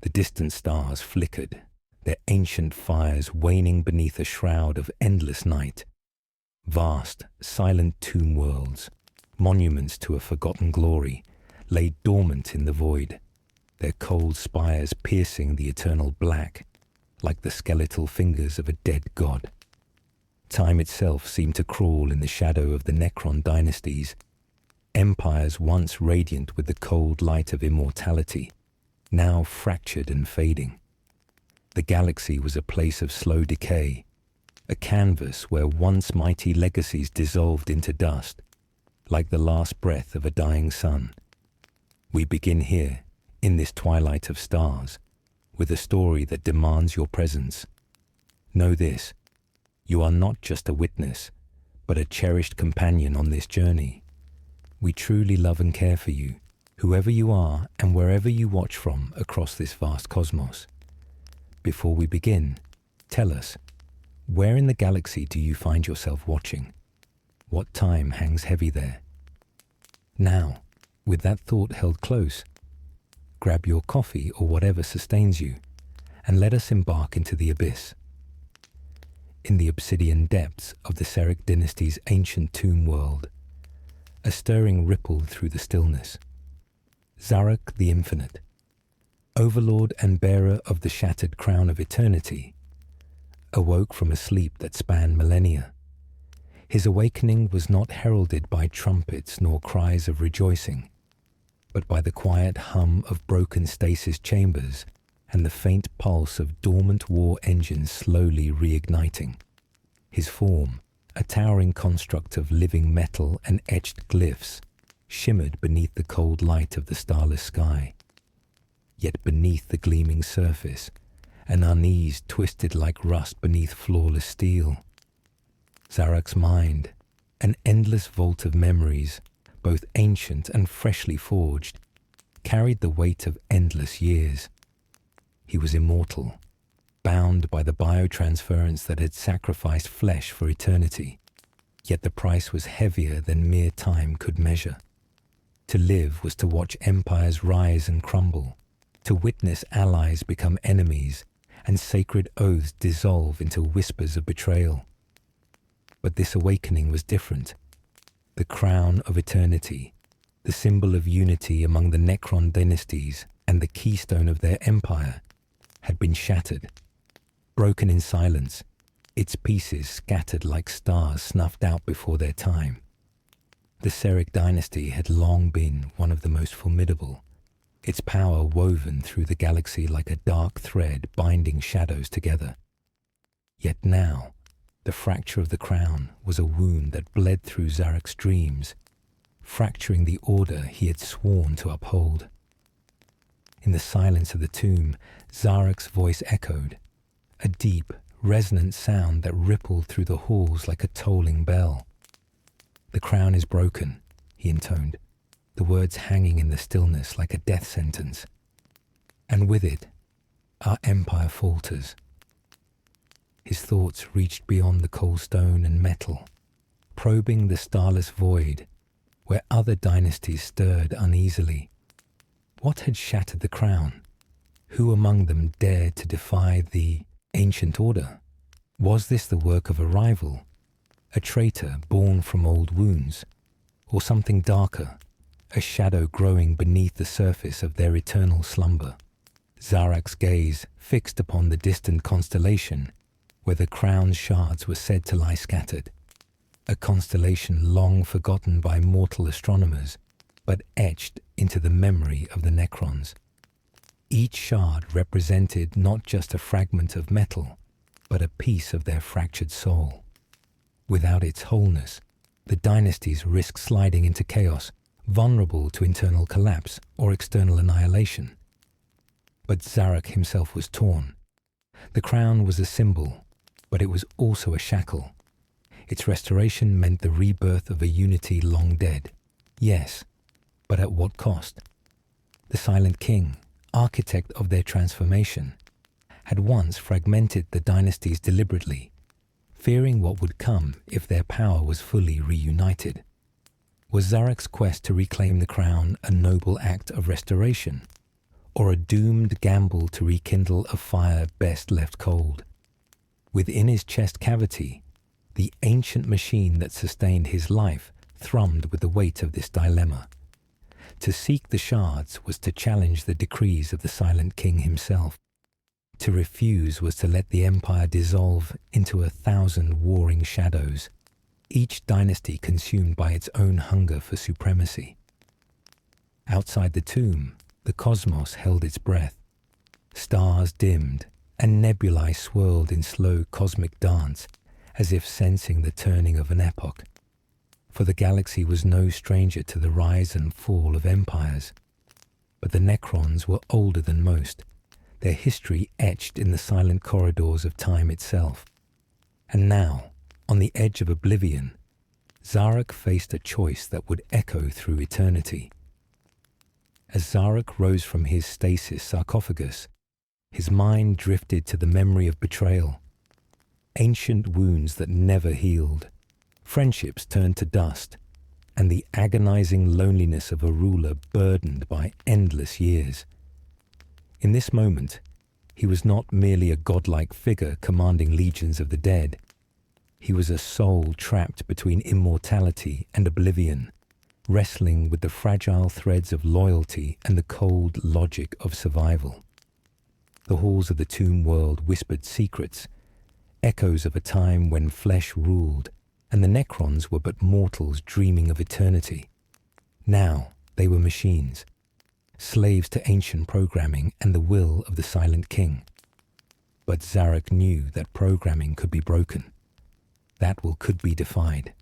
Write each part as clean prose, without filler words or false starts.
The distant stars flickered, their ancient fires waning beneath a shroud of endless night. Vast, silent tomb worlds, monuments to a forgotten glory, lay dormant in the void, their cold spires piercing the eternal black, like the skeletal fingers of a dead god. Time itself seemed to crawl in the shadow of the Necron dynasties, empires once radiant with the cold light of immortality, now fractured and fading. The galaxy was a place of slow decay, a canvas where once mighty legacies dissolved into dust, like the last breath of a dying sun. We begin here, in this twilight of stars, with a story that demands your presence. Know this, you are not just a witness, but a cherished companion on this journey. We truly love and care for you, whoever you are and wherever you watch from across this vast cosmos. Before we begin, tell us, where in the galaxy do you find yourself watching? What time hangs heavy there? Now, with that thought held close, grab your coffee or whatever sustains you, and let us embark into the abyss. In the obsidian depths of the Seric dynasty's ancient tomb world, a stirring rippled through the stillness. Zarok the Infinite, overlord and bearer of the shattered crown of eternity, awoke from a sleep that spanned millennia. His awakening was not heralded by trumpets nor cries of rejoicing, but by the quiet hum of broken stasis chambers and the faint pulse of dormant war engines slowly reigniting. His form, a towering construct of living metal and etched glyphs, shimmered beneath the cold light of the starless sky. Yet beneath the gleaming surface, an unease twisted like rust beneath flawless steel. Zarok's mind, an endless vault of memories, both ancient and freshly forged, carried the weight of endless years. He was immortal, bound by the biotransference that had sacrificed flesh for eternity, yet the price was heavier than mere time could measure. To live was to watch empires rise and crumble, to witness allies become enemies, and sacred oaths dissolve into whispers of betrayal. But this awakening was different. The crown of eternity, the symbol of unity among the Necron dynasties and the keystone of their empire, had been shattered, broken in silence, its pieces scattered like stars snuffed out before their time. The Seric dynasty had long been one of the most formidable, its power woven through the galaxy like a dark thread binding shadows together. Yet now, the fracture of the crown was a wound that bled through Zarok's dreams, fracturing the order he had sworn to uphold. In the silence of the tomb, Zarok's voice echoed, a deep, resonant sound that rippled through the halls like a tolling bell. "The crown is broken," he intoned, the words hanging in the stillness like a death sentence. "And with it, our empire falters." His thoughts reached beyond the cold stone and metal, probing the starless void where other dynasties stirred uneasily. What had shattered the crown? Who among them dared to defy the ancient order? Was this the work of a rival, a traitor born from old wounds, or something darker, a shadow growing beneath the surface of their eternal slumber? Zarok's gaze fixed upon the distant constellation where the crown's shards were said to lie scattered, a constellation long forgotten by mortal astronomers, but etched into the memory of the Necrons. Each shard represented not just a fragment of metal, but a piece of their fractured soul. Without its wholeness, the dynasties risked sliding into chaos, vulnerable to internal collapse or external annihilation. But Zarok himself was torn. The crown was a symbol, but it was also a shackle. Its restoration meant the rebirth of a unity long dead. Yes, but at what cost? The Silent King, architect of their transformation, had once fragmented the dynasties deliberately, fearing what would come if their power was fully reunited. Was Zarok's quest to reclaim the crown a noble act of restoration, or a doomed gamble to rekindle a fire best left cold. Within his chest cavity, the ancient machine that sustained his life thrummed with the weight of this dilemma. To seek the shards was to challenge the decrees of the Silent King himself. To refuse was to let the empire dissolve into 1,000 warring shadows, each dynasty consumed by its own hunger for supremacy. Outside the tomb, the cosmos held its breath. Stars dimmed, and nebulae swirled in slow cosmic dance, as if sensing the turning of an epoch. For the galaxy was no stranger to the rise and fall of empires. But the Necrons were older than most, their history etched in the silent corridors of time itself. And now, on the edge of oblivion, Zarok faced a choice that would echo through eternity. As Zarok rose from his stasis sarcophagus, his mind drifted to the memory of betrayal. Ancient wounds that never healed, friendships turned to dust, and the agonizing loneliness of a ruler burdened by endless years. In this moment, he was not merely a godlike figure commanding legions of the dead. He was a soul trapped between immortality and oblivion, wrestling with the fragile threads of loyalty and the cold logic of survival. The halls of the tomb world whispered secrets, echoes of a time when flesh ruled, and the Necrons were but mortals dreaming of eternity. Now they were machines, slaves to ancient programming and the will of the Silent King. But Zarok knew that programming could be broken. That will could be defied.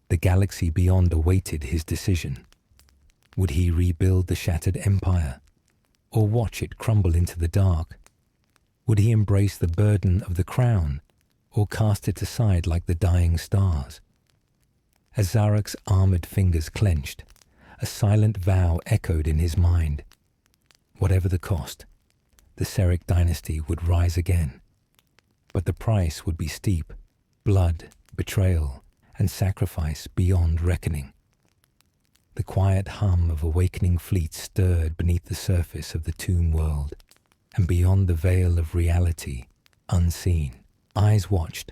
The galaxy beyond awaited his decision. Would he rebuild the shattered empire, or watch it crumble into the dark? Would he embrace the burden of the crown, or cast it aside like the dying stars? As Zarok's armored fingers clenched, a silent vow echoed in his mind. Whatever the cost, the Seric dynasty would rise again. But the price would be steep: blood, betrayal, and sacrifice beyond reckoning. The quiet hum of awakening fleets stirred beneath the surface of the tomb world, and beyond the veil of reality, unseen, eyes watched.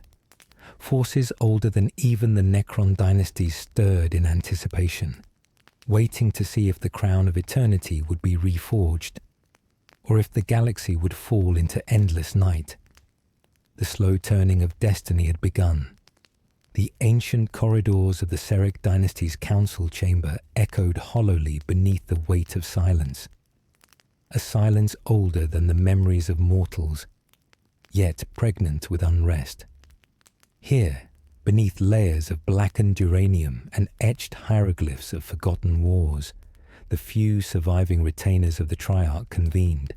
Forces older than even the Necron dynasties stirred in anticipation, waiting to see if the crown of eternity would be reforged, or if the galaxy would fall into endless night. The slow turning of destiny had begun. The ancient corridors of the Seric dynasty's council chamber echoed hollowly beneath the weight of silence. A silence older than the memories of mortals, yet pregnant with unrest. Here, beneath layers of blackened uranium and etched hieroglyphs of forgotten wars, the few surviving retainers of the Triarch convened.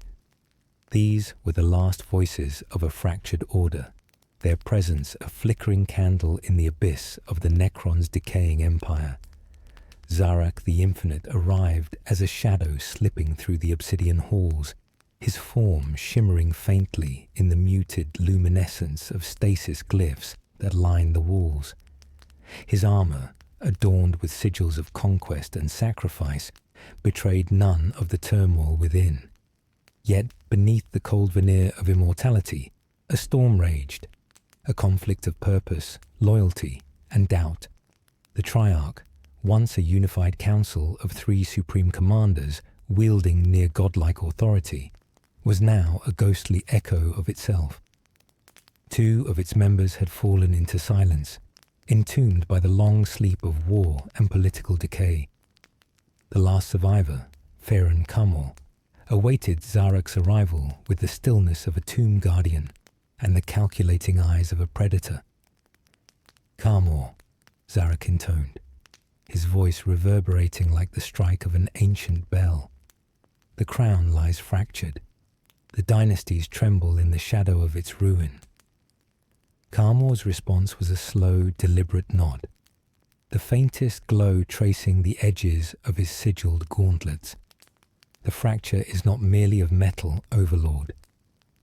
These were the last voices of a fractured order, their presence a flickering candle in the abyss of the Necron's decaying empire. Zarok the Infinite arrived as a shadow slipping through the obsidian halls, his form shimmering faintly in the muted luminescence of stasis glyphs that lined the walls. His armor, adorned with sigils of conquest and sacrifice, betrayed none of the turmoil within. Yet beneath the cold veneer of immortality, a storm raged, a conflict of purpose, loyalty, and doubt. The Triarch, once a unified council of 3 supreme commanders wielding near godlike authority, was now a ghostly echo of itself. 2 of its members had fallen into silence, entombed by the long sleep of war and political decay. The last survivor, Farron Kamor, awaited Zarok's arrival with the stillness of a tomb guardian and the calculating eyes of a predator. "Kamor," Zarok intoned, his voice reverberating like the strike of an ancient bell. "The crown lies fractured. The dynasties tremble in the shadow of its ruin." Kamor's response was a slow, deliberate nod, the faintest glow tracing the edges of his sigilled gauntlets. "The fracture is not merely of metal, Overlord.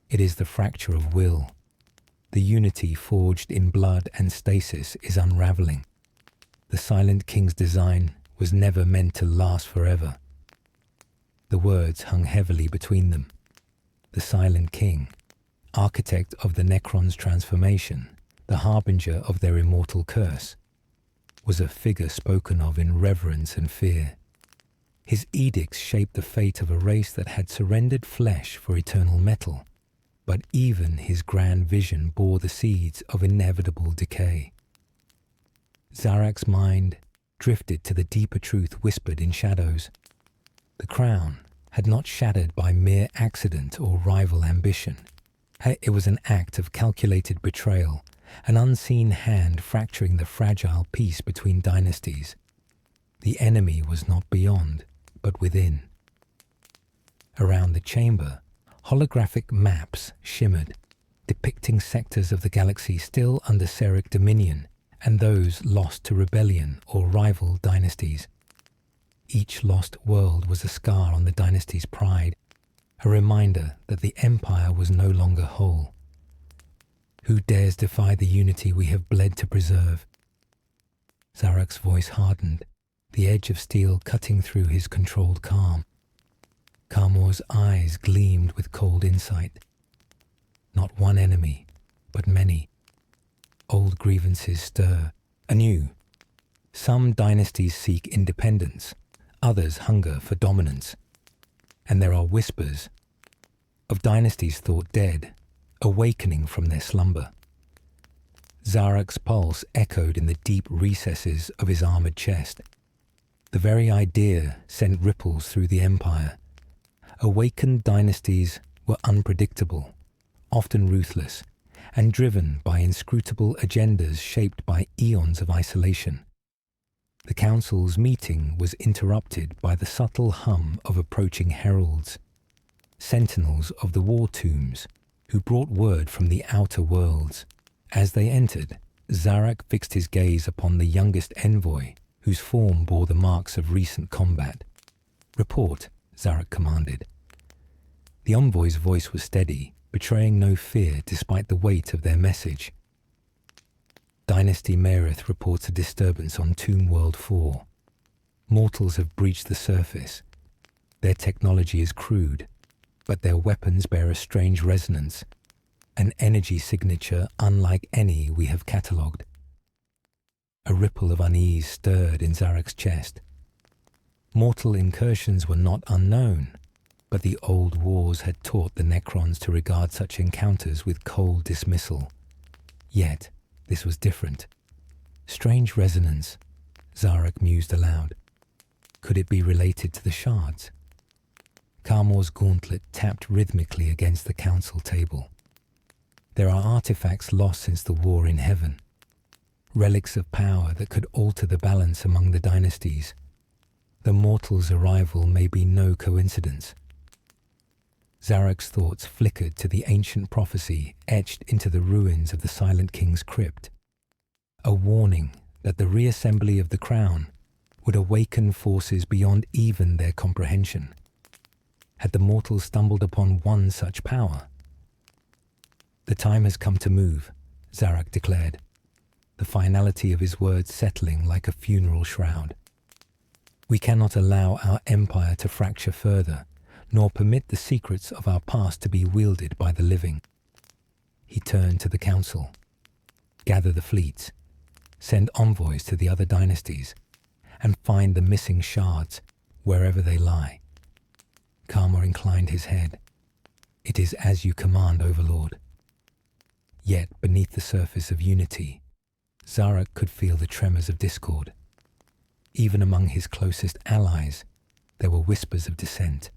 It is the fracture of will. The unity forged in blood and stasis is unraveling. The Silent King's design was never meant to last forever." The words hung heavily between them. The Silent King, architect of the Necron's transformation, the harbinger of their immortal curse, was a figure spoken of in reverence and fear. His edicts shaped the fate of a race that had surrendered flesh for eternal metal, but even his grand vision bore the seeds of inevitable decay. Zarak's mind drifted to the deeper truth whispered in shadows. The crown had not shattered by mere accident or rival ambition. It was an act of calculated betrayal, an unseen hand fracturing the fragile peace between dynasties. The enemy was not beyond, but within. Around the chamber, holographic maps shimmered, depicting sectors of the galaxy still under Seric dominion and those lost to rebellion or rival dynasties. Each lost world was a scar on the dynasty's pride, a reminder that the empire was no longer whole. Who dares defy the unity we have bled to preserve? Zarak's voice hardened, the edge of steel cutting through his controlled calm. Carmor's eyes gleamed with cold insight. Not one enemy, but many. Old grievances stir anew. Some dynasties seek independence, others hunger for dominance. And there are whispers of dynasties thought dead, awakening from their slumber. Zarak's pulse echoed in the deep recesses of his armored chest. The very idea sent ripples through the empire. Awakened dynasties were unpredictable, often ruthless, and driven by inscrutable agendas shaped by eons of isolation. The council's meeting was interrupted by the subtle hum of approaching heralds, sentinels of the war tombs, who brought word from the outer worlds. As they entered, Zarak fixed his gaze upon the youngest envoy, whose form bore the marks of recent combat. "Report," Zarak commanded. The envoy's voice was steady, betraying no fear despite the weight of their message. Dynasty Meereth reports a disturbance on Tomb World 4. Mortals have breached the surface. Their technology is crude, but their weapons bear a strange resonance, an energy signature unlike any we have catalogued. A ripple of unease stirred in Zarak's chest. Mortal incursions were not unknown, but the old wars had taught the Necrons to regard such encounters with cold dismissal. Yet, this was different. Strange resonance, Zarak mused aloud. Could it be related to the shards? Carmor's gauntlet tapped rhythmically against the council table. There are artifacts lost since the war in heaven. Relics of power that could alter the balance among the dynasties. The mortal's arrival may be no coincidence. Zarak's thoughts flickered to the ancient prophecy etched into the ruins of the Silent King's crypt. A warning that the reassembly of the crown would awaken forces beyond even their comprehension. Had the mortals stumbled upon one such power? "The time has come to move," Zarak declared, the finality of his words settling like a funeral shroud. "We cannot allow our empire to fracture further, nor permit the secrets of our past to be wielded by the living." He turned to the council. "Gather the fleets, send envoys to the other dynasties, and find the missing shards wherever they lie." Carmor inclined his head. "It is as you command, Overlord." Yet beneath the surface of unity, Zarak could feel the tremors of discord. Even among his closest allies, there were whispers of dissent.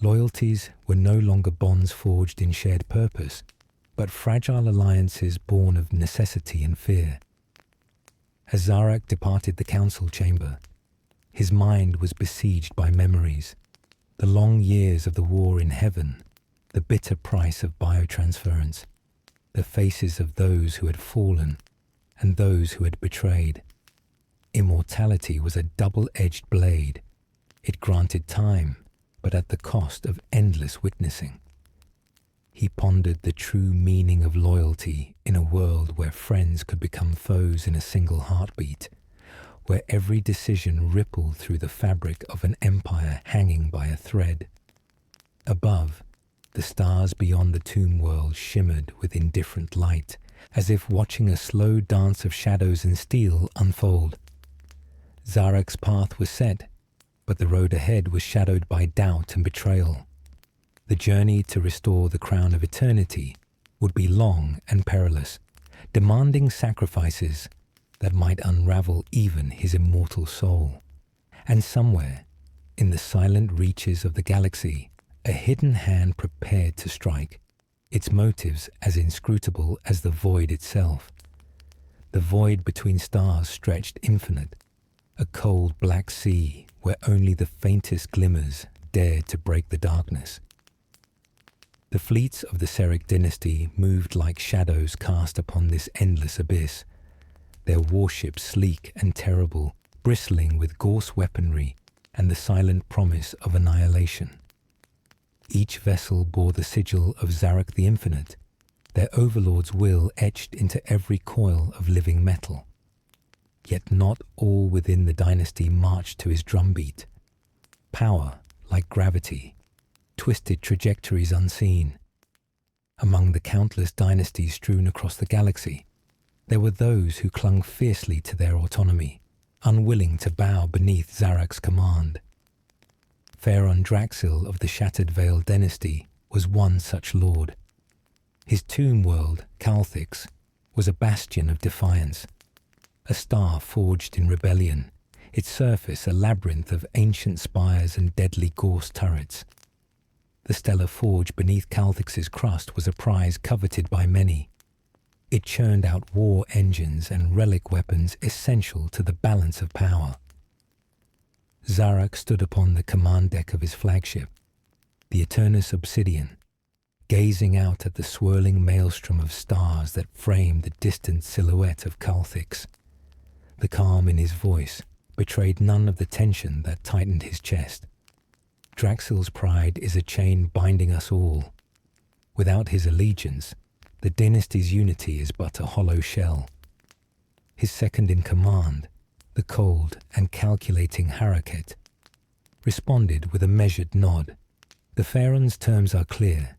Loyalties were no longer bonds forged in shared purpose, but fragile alliances born of necessity and fear. As Zarak departed the council chamber, his mind was besieged by memories. The long years of the war in heaven, the bitter price of biotransference, the faces of those who had fallen and those who had betrayed. Immortality was a double-edged blade. It granted time, but at the cost of endless witnessing. He pondered the true meaning of loyalty in a world where friends could become foes in a single heartbeat. where every decision rippled through the fabric of an empire hanging by a thread. Above, the stars beyond the tomb world shimmered with indifferent light, as if watching a slow dance of shadows and steel unfold. Zarak's path was set, but the road ahead was shadowed by doubt and betrayal. The journey to restore the crown of eternity would be long and perilous, demanding sacrifices that might unravel even his immortal soul. And somewhere, in the silent reaches of the galaxy, a hidden hand prepared to strike, its motives as inscrutable as the void itself. The void between stars stretched infinite, a cold black sea where only the faintest glimmers dared to break the darkness. The fleets of the Seric dynasty moved like shadows cast upon this endless abyss, their warships sleek and terrible, bristling with Gorse weaponry and the silent promise of annihilation. Each vessel bore the sigil of Zarak the Infinite, their overlord's will etched into every coil of living metal. Yet not all within the dynasty marched to his drumbeat. Power, like gravity, twisted trajectories unseen. Among the countless dynasties strewn across the galaxy, there were those who clung fiercely to their autonomy, unwilling to bow beneath Zarak's command. Pharaon Draxil of the Shattered Veil dynasty was one such lord. His tomb world, Calthix, was a bastion of defiance, a star forged in rebellion, its surface a labyrinth of ancient spires and deadly Gorse turrets. The stellar forge beneath Calthix's crust was a prize coveted by many. It churned out war engines and relic weapons essential to the balance of power. Zarak stood upon the command deck of his flagship, the Eternus Obsidian, gazing out at the swirling maelstrom of stars that framed the distant silhouette of Calthix. The calm in his voice betrayed none of the tension that tightened his chest. Draxil's pride is a chain binding us all. Without his allegiance, the dynasty's unity is but a hollow shell. His second in command, the cold and calculating Haraket, responded with a measured nod. The Pharaon's terms are clear.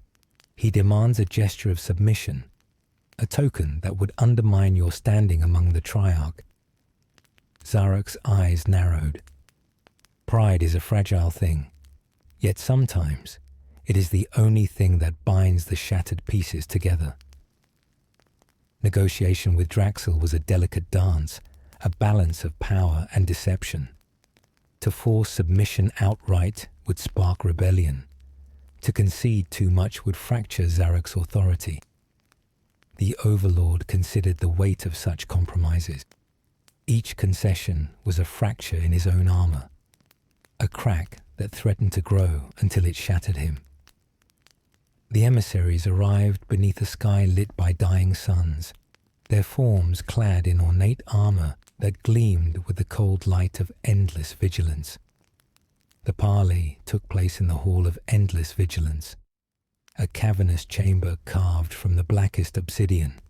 He demands a gesture of submission, a token that would undermine your standing among the Triarch. Zarak's eyes narrowed. Pride is a fragile thing, yet sometimes it is the only thing that binds the shattered pieces together. Negotiation with Draxil was a delicate dance, a balance of power and deception. To force submission outright would spark rebellion. To concede too much would fracture Zarak's authority. The Overlord considered the weight of such compromises. Each concession was a fracture in his own armor, a crack that threatened to grow until it shattered him. The emissaries arrived beneath a sky lit by dying suns, their forms clad in ornate armor that gleamed with the cold light of endless vigilance. The parley took place in the Hall of Endless Vigilance, a cavernous chamber carved from the blackest obsidian,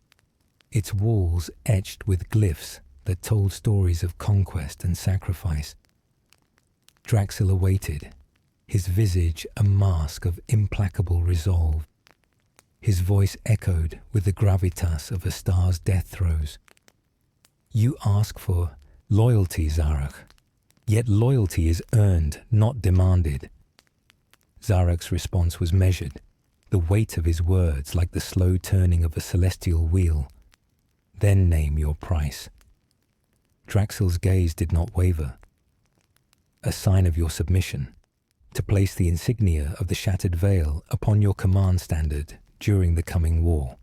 its walls etched with glyphs that told stories of conquest and sacrifice. Draxil awaited, his visage a mask of implacable resolve. His voice echoed with the gravitas of a star's death throes. You ask for loyalty, Zarak, yet loyalty is earned, not demanded. Zarak's response was measured, the weight of his words like the slow turning of a celestial wheel. Then name your price. Draxil's gaze did not waver. A sign of your submission, to place the insignia of the Shattered Veil upon your command standard during the coming war,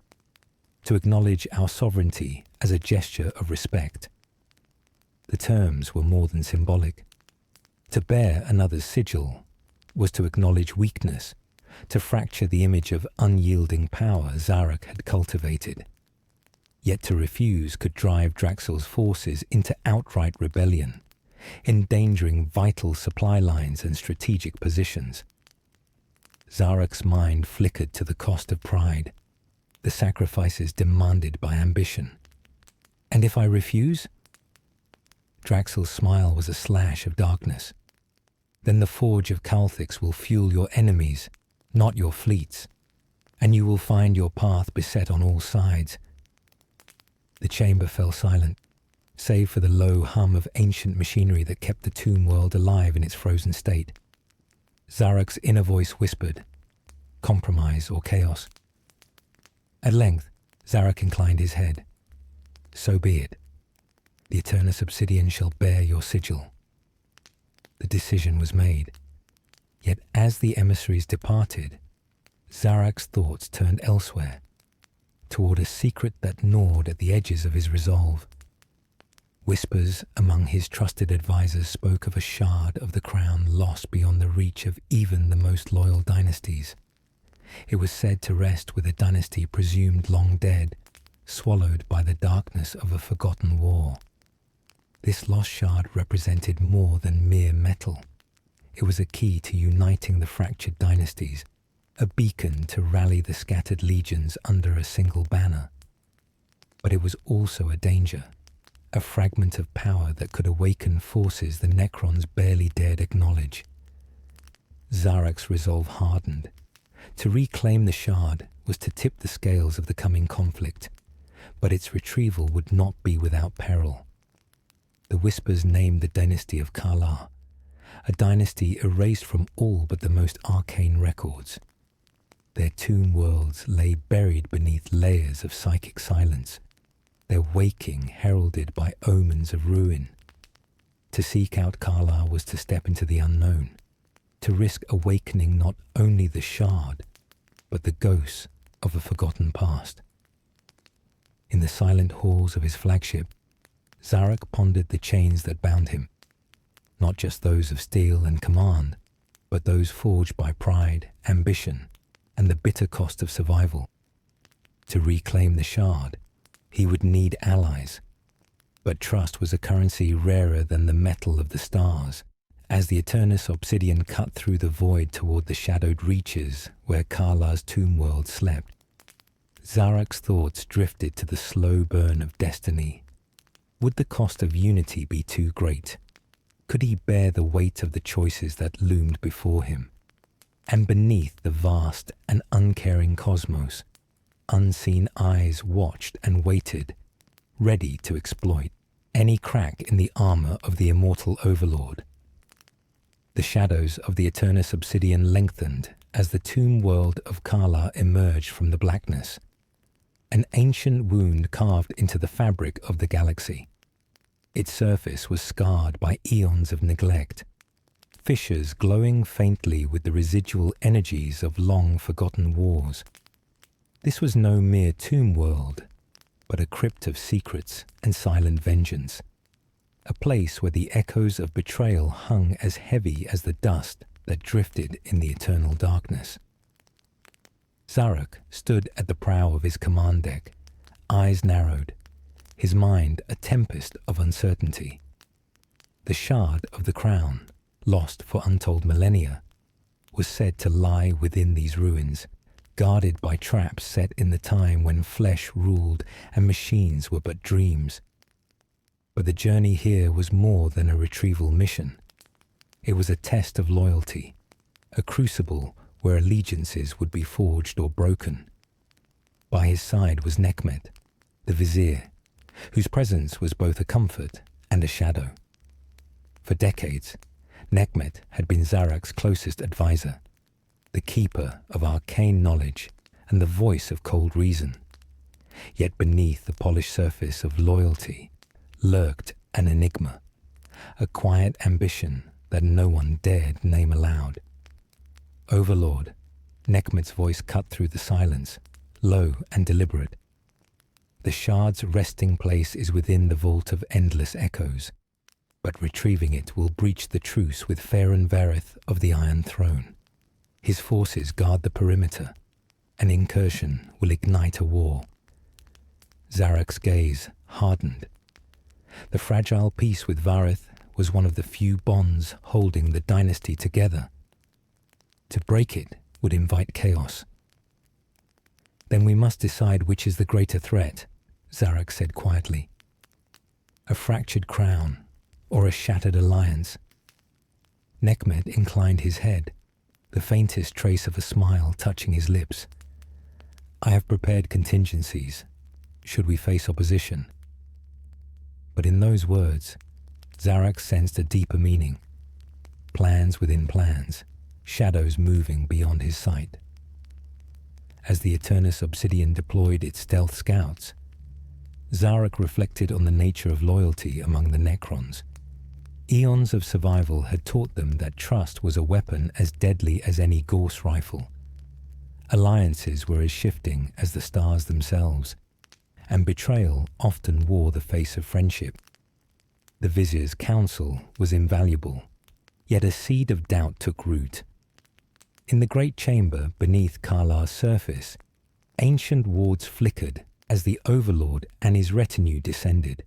to acknowledge our sovereignty as a gesture of respect. The terms were more than symbolic. To bear another's sigil was to acknowledge weakness, to fracture the image of unyielding power Zarak had cultivated. Yet to refuse could drive Draxil's forces into outright rebellion, endangering vital supply lines and strategic positions. Zarak's mind flickered to the cost of pride, the sacrifices demanded by ambition. And if I refuse? Draxel's smile was a slash of darkness. Then the forge of Calthix will fuel your enemies, not your fleets, and you will find your path beset on all sides. The chamber fell silent, save for the low hum of ancient machinery that kept the tomb world alive in its frozen state. Zarak's inner voice whispered, compromise or chaos. At length, Zarak inclined his head. So be it. The Eternus Obsidian shall bear your sigil. The decision was made. Yet as the emissaries departed, Zarak's thoughts turned elsewhere, toward a secret that gnawed at the edges of his resolve. Whispers among his trusted advisors spoke of a shard of the crown lost beyond the reach of even the most loyal dynasties. It was said to rest with a dynasty presumed long dead, swallowed by the darkness of a forgotten war. This lost shard represented more than mere metal. It was a key to uniting the fractured dynasties, a beacon to rally the scattered legions under a single banner. But it was also a danger, a fragment of power that could awaken forces the Necrons barely dared acknowledge. Zarak's resolve hardened. To reclaim the shard was to tip the scales of the coming conflict, but its retrieval would not be without peril. The whispers named the dynasty of Kala, a dynasty erased from all but the most arcane records. Their tomb worlds lay buried beneath layers of psychic silence, their waking heralded by omens of ruin. To seek out Kala was to step into the unknown, to risk awakening not only the shard, but the ghosts of a forgotten past. In the silent halls of his flagship, Zarak pondered the chains that bound him, not just those of steel and command, but those forged by pride, ambition, and the bitter cost of survival. To reclaim the shard, he would need allies, but trust was a currency rarer than the metal of the stars. As the Eternus Obsidian cut through the void toward the shadowed reaches where Kala's tomb world slept, Zarak's thoughts drifted to the slow burn of destiny. Would the cost of unity be too great? Could he bear the weight of the choices that loomed before him? And beneath the vast and uncaring cosmos, unseen eyes watched and waited, ready to exploit any crack in the armor of the immortal overlord. The shadows of the Eternus Obsidian lengthened as the tomb world of Kala emerged from the blackness, an ancient wound carved into the fabric of the galaxy. Its surface was scarred by eons of neglect, fissures glowing faintly with the residual energies of long-forgotten wars. This was no mere tomb world, but a crypt of secrets and silent vengeance, a place where the echoes of betrayal hung as heavy as the dust that drifted in the eternal darkness. Zarak stood at the prow of his command deck, eyes narrowed, his mind a tempest of uncertainty. The shard of the crown, lost for untold millennia, was said to lie within these ruins, guarded by traps set in the time when flesh ruled and machines were but dreams. But the journey here was more than a retrieval mission. It was a test of loyalty, a crucible where allegiances would be forged or broken. By his side was Nekmet, the vizier, whose presence was both a comfort and a shadow. For decades, Nekmet had been Zarak's closest advisor, the keeper of arcane knowledge and the voice of cold reason. Yet beneath the polished surface of loyalty lurked an enigma, a quiet ambition that no one dared name aloud. Overlord, Nekmet's voice cut through the silence, low and deliberate. The shard's resting place is within the vault of endless echoes, but retrieving it will breach the truce with Farron Vareth of the Iron Throne. His forces guard the perimeter. An incursion will ignite a war. Zarak's gaze hardened. The fragile peace with Vareth was one of the few bonds holding the dynasty together. To break it would invite chaos. Then we must decide which is the greater threat, Zarak said quietly. A fractured crown or a shattered alliance? Nekmet inclined his head, the faintest trace of a smile touching his lips. I have prepared contingencies, should we face opposition. But in those words, Zarak sensed a deeper meaning. Plans within plans, shadows moving beyond his sight. As the Eternus Obsidian deployed its stealth scouts, Zarak reflected on the nature of loyalty among the Necrons. Eons of survival had taught them that trust was a weapon as deadly as any Gorse rifle. Alliances were as shifting as the stars themselves, and betrayal often wore the face of friendship. The Vizier's counsel was invaluable, yet a seed of doubt took root. In the great chamber beneath Karlar's surface, ancient wards flickered as the Overlord and his retinue descended.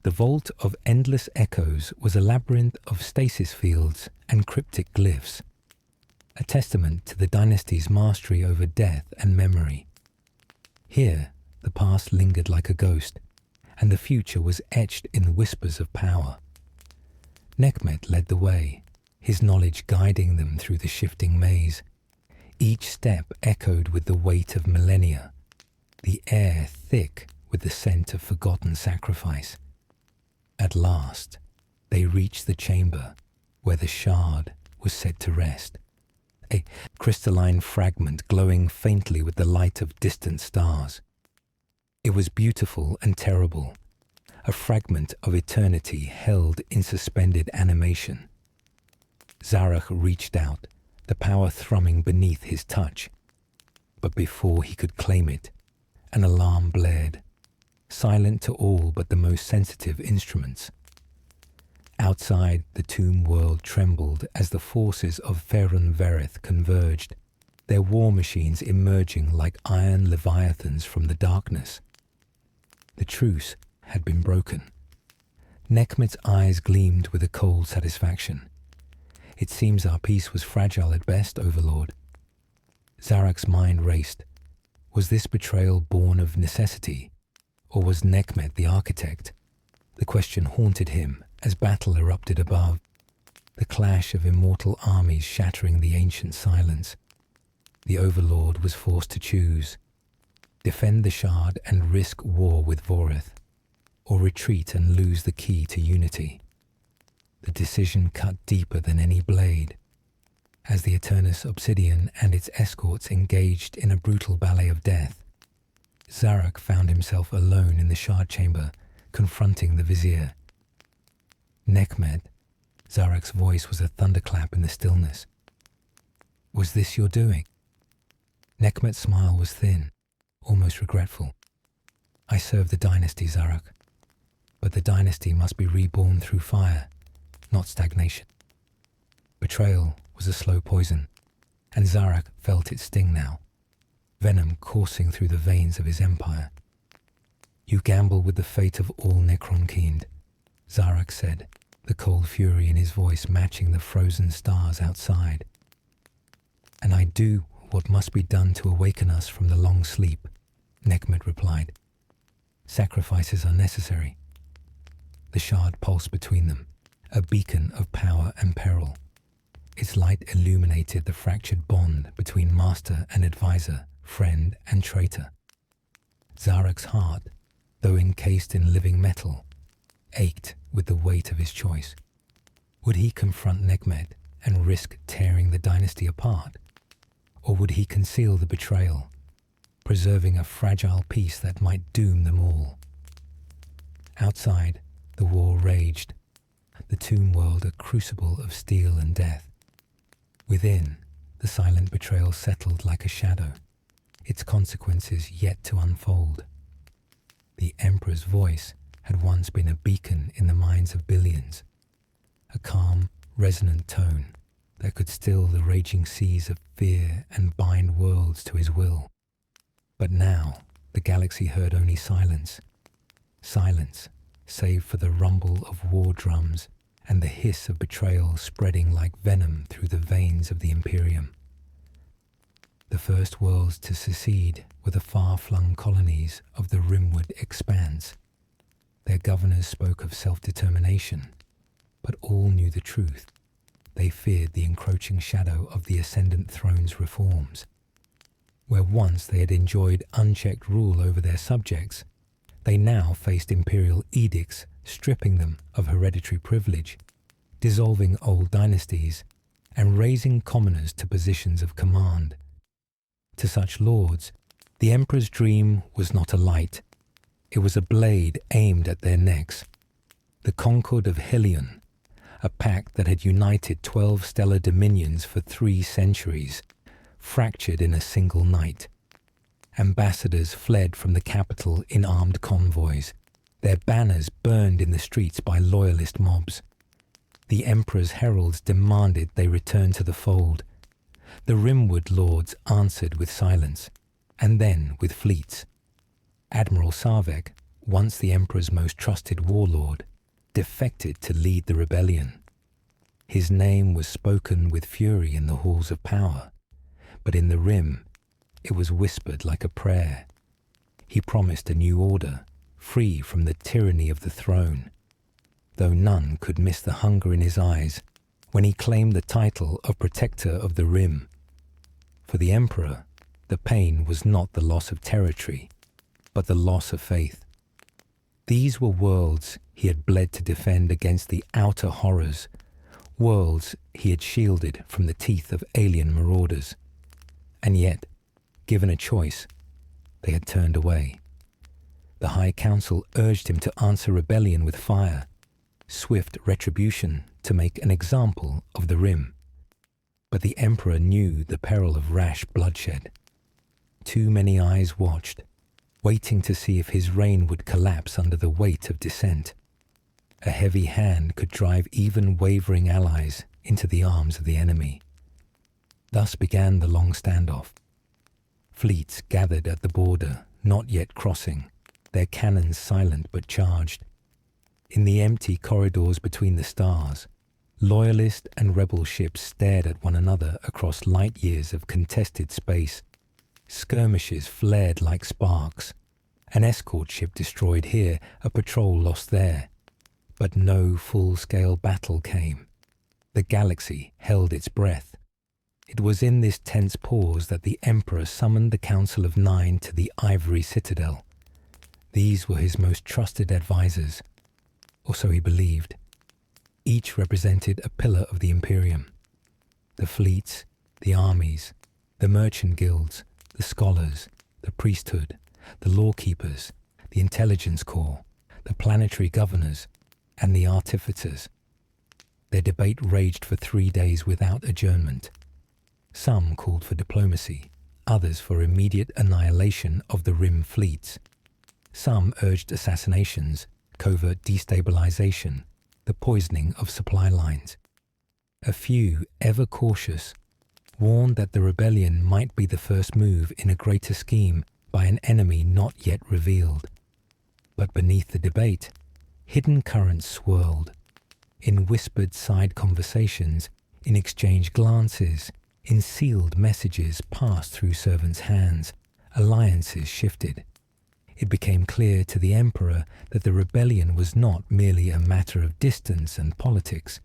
The vault of endless echoes was a labyrinth of stasis fields and cryptic glyphs, a testament to the dynasty's mastery over death and memory. Here, the past lingered like a ghost, and the future was etched in whispers of power. Nekmet led the way, his knowledge guiding them through the shifting maze. Each step echoed with the weight of millennia, the air thick with the scent of forgotten sacrifice. At last, they reached the chamber where the shard was said to rest, a crystalline fragment glowing faintly with the light of distant stars. It was beautiful and terrible, a fragment of eternity held in suspended animation. Zarak reached out, the power thrumming beneath his touch. But before he could claim it, an alarm blared, silent to all but the most sensitive instruments. Outside, the tomb world trembled as the forces of Ferun Verith converged, their war machines emerging like iron leviathans from the darkness. The truce had been broken. Nekmet's eyes gleamed with a cold satisfaction. It seems our peace was fragile at best, Overlord. Zarak's mind raced. Was this betrayal born of necessity? Or was Nekmet the architect? The question haunted him as battle erupted above, the clash of immortal armies shattering the ancient silence. The Overlord was forced to choose: defend the shard and risk war with Vorith, or retreat and lose the key to unity. The decision cut deeper than any blade. As the Eternus Obsidian and its escorts engaged in a brutal ballet of death, Zarak found himself alone in the shard chamber, confronting the Vizier. Nekmet, Zarak's voice was a thunderclap in the stillness. Was this your doing? Nekmet's smile was thin, almost regretful. I serve the dynasty, Zarak, but the dynasty must be reborn through fire, not stagnation. Betrayal was a slow poison, and Zarak felt its sting now, venom coursing through the veins of his empire. You gamble with the fate of all Necron-Kind, Zarak said, the cold fury in his voice matching the frozen stars outside. And I do what must be done to awaken us from the long sleep, Nekmet replied. Sacrifices are necessary. The shard pulsed between them, a beacon of power and peril. Its light illuminated the fractured bond between master and advisor, friend and traitor. Zarak's heart, though encased in living metal, ached with the weight of his choice. Would he confront Nekmet and risk tearing the dynasty apart? Or would he conceal the betrayal, preserving a fragile peace that might doom them all? Outside, the war raged, the tomb world a crucible of steel and death. Within, the silent betrayal settled like a shadow, its consequences yet to unfold. The Emperor's voice had once been a beacon in the minds of billions, a calm, resonant tone that could still the raging seas of fear and bind worlds to his will. But now, the galaxy heard only silence. Silence, save for the rumble of war drums and the hiss of betrayal spreading like venom through the veins of the Imperium. The first worlds to secede were the far-flung colonies of the rimward expanse. Their governors spoke of self-determination, but all knew the truth. They feared the encroaching shadow of the Ascendant Throne's reforms. Where once they had enjoyed unchecked rule over their subjects, they now faced imperial edicts stripping them of hereditary privilege, dissolving old dynasties, and raising commoners to positions of command. To such lords, the Emperor's dream was not a light. It was a blade aimed at their necks. The Concord of Helion, a pact that had united 12 stellar dominions for 3 centuries, fractured in a single night. Ambassadors fled from the capital in armed convoys, their banners burned in the streets by loyalist mobs. The Emperor's heralds demanded they return to the fold. The Rimwood lords answered with silence, and then with fleets. Admiral Sarvek, once the Emperor's most trusted warlord, defected to lead the rebellion. His name was spoken with fury in the halls of power, but in the Rim, it was whispered like a prayer. He promised a new order, free from the tyranny of the throne, though none could miss the hunger in his eyes when he claimed the title of Protector of the Rim. For the Emperor, the pain was not the loss of territory, but the loss of faith. These were worlds he had bled to defend against the outer horrors, worlds he had shielded from the teeth of alien marauders. And yet, given a choice, they had turned away. The High Council urged him to answer rebellion with fire, swift retribution to make an example of the Rim. But the Emperor knew the peril of rash bloodshed. Too many eyes watched, waiting to see if his reign would collapse under the weight of dissent. A heavy hand could drive even wavering allies into the arms of the enemy. Thus began the long standoff. Fleets gathered at the border, not yet crossing, their cannons silent but charged. In the empty corridors between the stars, loyalist and rebel ships stared at one another across light years of contested space. Skirmishes flared like sparks. An escort ship destroyed here, a patrol lost there. But no full-scale battle came. The galaxy held its breath. It was in this tense pause that the Emperor summoned the Council of 9 to the Ivory Citadel. These were his most trusted advisors, or so he believed. Each represented a pillar of the Imperium. The fleets, the armies, the merchant guilds, the scholars, the priesthood, the lawkeepers, the intelligence corps, the planetary governors, and the artificers. Their debate raged for 3 days without adjournment. Some called for diplomacy, others for immediate annihilation of the Rim fleets. Some urged assassinations, covert destabilization, the poisoning of supply lines. A few, ever cautious, warned that the rebellion might be the first move in a greater scheme by an enemy not yet revealed. But beneath the debate, hidden currents swirled. In whispered side conversations, in exchanged glances, in sealed messages passed through servants' hands, alliances shifted. It became clear to the Emperor that the rebellion was not merely a matter of distance and politics.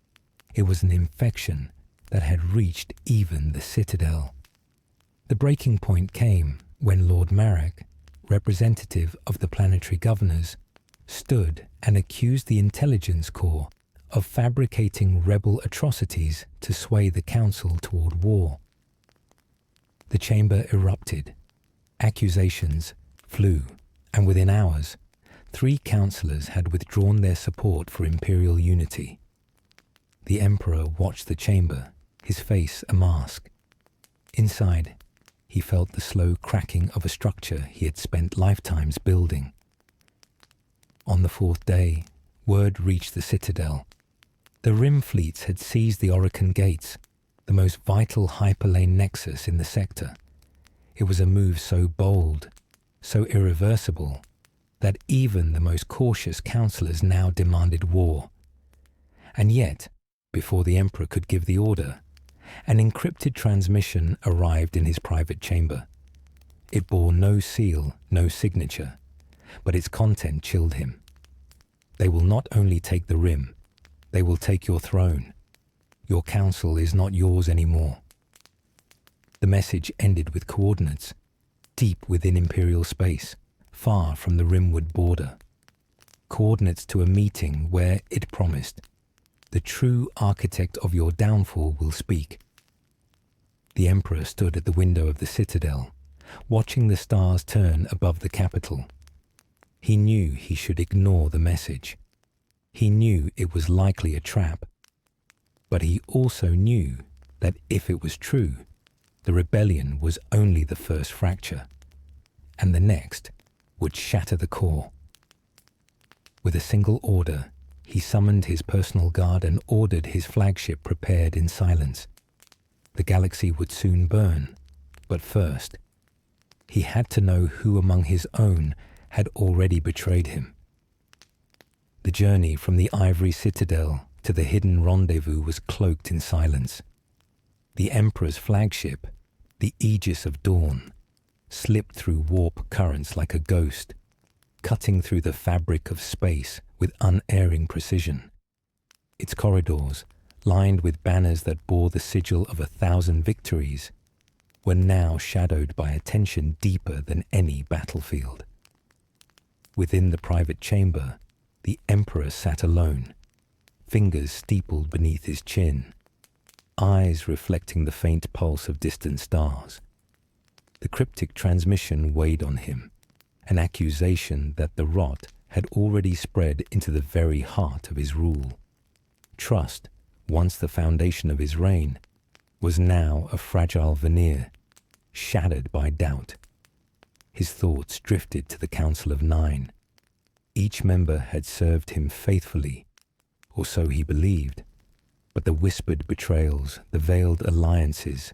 It was an infection that had reached even the Citadel. The breaking point came when Lord Marek, representative of the planetary governors, stood and accused the intelligence corps of fabricating rebel atrocities to sway the council toward war. The chamber erupted. Accusations flew, and within hours, 3 councillors had withdrawn their support for imperial unity. The Emperor watched the chamber, his face a mask. Inside, he felt the slow cracking of a structure he had spent lifetimes building. On the 4th day, word reached the Citadel. The Rim fleets had seized the Orokin Gates, the most vital hyperlane nexus in the sector. It was a move so bold, so irreversible, that even the most cautious councillors now demanded war. And yet, before the Emperor could give the order, an encrypted transmission arrived in his private chamber. It bore no seal, no signature, but its content chilled him. They will not only take the rim, they will take your throne. Your council is not yours anymore. The message ended with coordinates, deep within Imperial space, far from the rimward border. Coordinates to a meeting where, it promised, the true architect of your downfall will speak. The Emperor stood at the window of the citadel, watching the stars turn above the capital. He knew he should ignore the message. He knew it was likely a trap. But he also knew that if it was true, the rebellion was only the first fracture, and the next would shatter the core. With a single order, he summoned his personal guard and ordered his flagship prepared in silence. The galaxy would soon burn, but first, he had to know who among his own had already betrayed him. The journey from the ivory citadel to the hidden rendezvous was cloaked in silence. The Emperor's flagship, the Aegis of Dawn, slipped through warp currents like a ghost, cutting through the fabric of space with unerring precision. Its corridors, lined with banners that bore the sigil of 1,000 victories, were now shadowed by a tension deeper than any battlefield. Within the private chamber, the Emperor sat alone, fingers steepled beneath his chin, eyes reflecting the faint pulse of distant stars. The cryptic transmission weighed on him, an accusation that the rot had already spread into the very heart of his rule. Trust, once the foundation of his reign, was now a fragile veneer, shattered by doubt. His thoughts drifted to the Council of Nine. Each member had served him faithfully, or so he believed, but the whispered betrayals, the veiled alliances,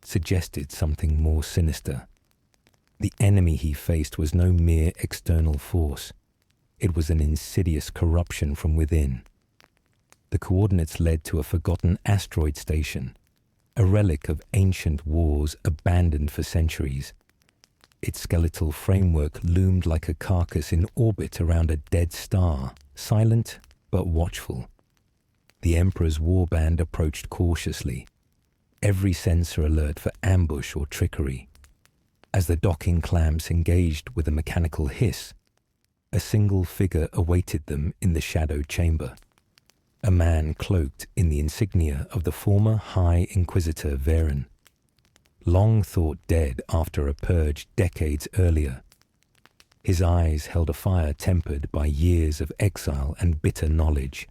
suggested something more sinister. The enemy he faced was no mere external force. It was an insidious corruption from within. The coordinates led to a forgotten asteroid station, a relic of ancient wars abandoned for centuries. Its skeletal framework loomed like a carcass in orbit around a dead star, silent but watchful. The Emperor's warband approached cautiously, every sensor alert for ambush or trickery. As the docking clamps engaged with a mechanical hiss, a single figure awaited them in the shadow chamber. A man cloaked in the insignia of the former High Inquisitor Varen, long thought dead after a purge decades earlier. His eyes held a fire tempered by years of exile and bitter knowledge.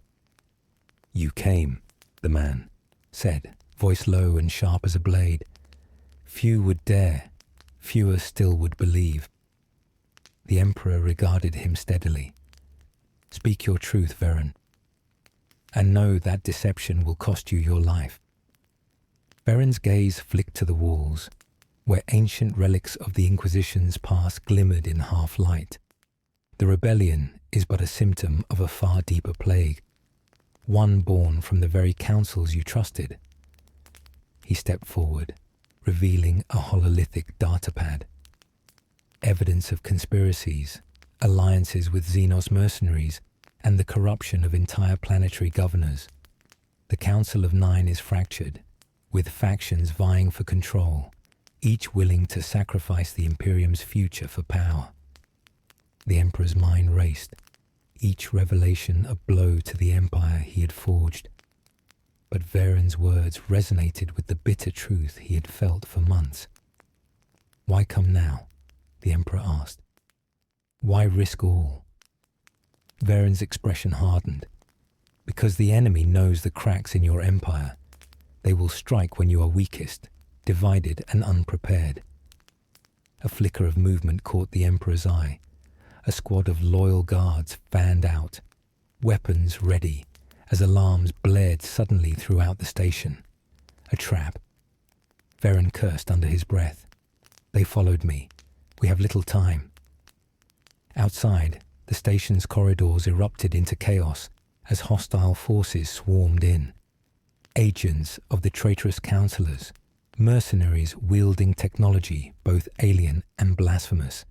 "You came," the man said, voice low and sharp as a blade. "Few would dare, fewer still would believe." The Emperor regarded him steadily. "Speak your truth, Varen, and know that deception will cost you your life." Varen's gaze flicked to the walls, where ancient relics of the Inquisition's past glimmered in half-light. The rebellion is but a symptom of a far deeper plague, one born from the very councils you trusted. He stepped forward, revealing a hololithic datapad. Evidence of conspiracies, alliances with Xenos mercenaries, and the corruption of entire planetary governors. The Council of Nine is fractured, with factions vying for control, each willing to sacrifice the Imperium's future for power. The Emperor's mind raced, each revelation a blow to the empire he had forged. But Varen's words resonated with the bitter truth he had felt for months. "Why come now?" the Emperor asked. "Why risk all?" Varen's expression hardened. "Because the enemy knows the cracks in your empire. They will strike when you are weakest, divided and unprepared." A flicker of movement caught the Emperor's eye. A squad of loyal guards fanned out, weapons ready, as alarms blared suddenly throughout the station. A trap. Varen cursed under his breath. "They followed me. We have little time." Outside, the station's corridors erupted into chaos as hostile forces swarmed in. Agents of the traitorous councillors, mercenaries wielding technology both alien and blasphemous.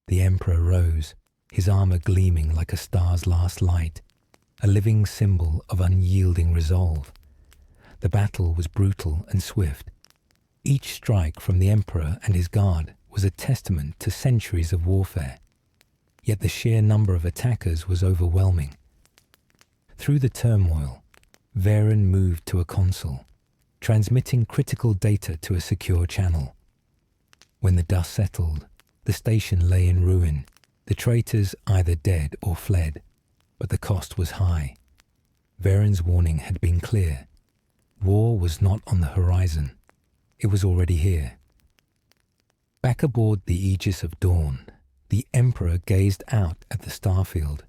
The Emperor rose, his armor gleaming like a star's last light, a living symbol of unyielding resolve. The battle was brutal and swift. Each strike from the Emperor and his guard was a testament to centuries of warfare. Yet the sheer number of attackers was overwhelming. Through the turmoil, Varen moved to a console, transmitting critical data to a secure channel. When the dust settled, the station lay in ruin, the traitors either dead or fled, but the cost was high. Varen's warning had been clear. War was not on the horizon. It was already here. Back aboard the Aegis of Dawn, the Emperor gazed out at the starfield,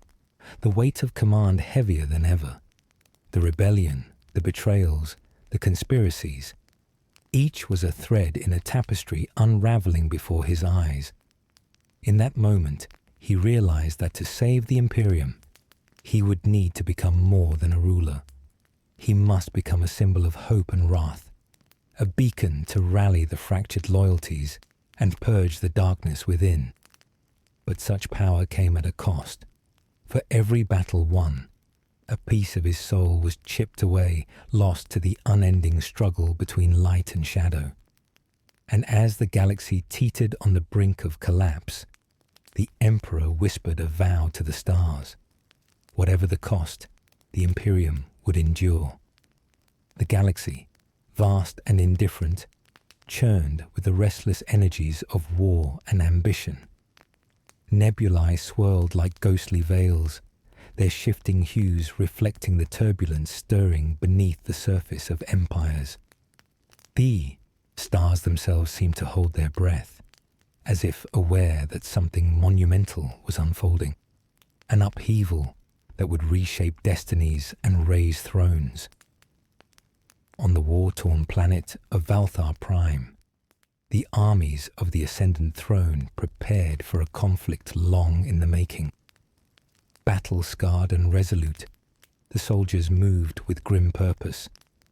the weight of command heavier than ever. The rebellion, the betrayals, the conspiracies, each was a thread in a tapestry unraveling before his eyes. In that moment, he realized that to save the Imperium, he would need to become more than a ruler. He must become a symbol of hope and wrath, a beacon to rally the fractured loyalties and purge the darkness within. But such power came at a cost. For every battle won, a piece of his soul was chipped away, lost to the unending struggle between light and shadow. And as the galaxy teetered on the brink of collapse, the Emperor whispered a vow to the stars. Whatever the cost, the Imperium would endure. The galaxy, vast and indifferent, churned with the restless energies of war and ambition. Nebulae swirled like ghostly veils, their shifting hues reflecting the turbulence stirring beneath the surface of empires. The stars themselves seemed to hold their breath, as if aware that something monumental was unfolding, an upheaval that would reshape destinies and raise thrones. On the war-torn planet of Valthar Prime, the armies of the Ascendant Throne prepared for a conflict long in the making. Battle-scarred and resolute, the soldiers moved with grim purpose,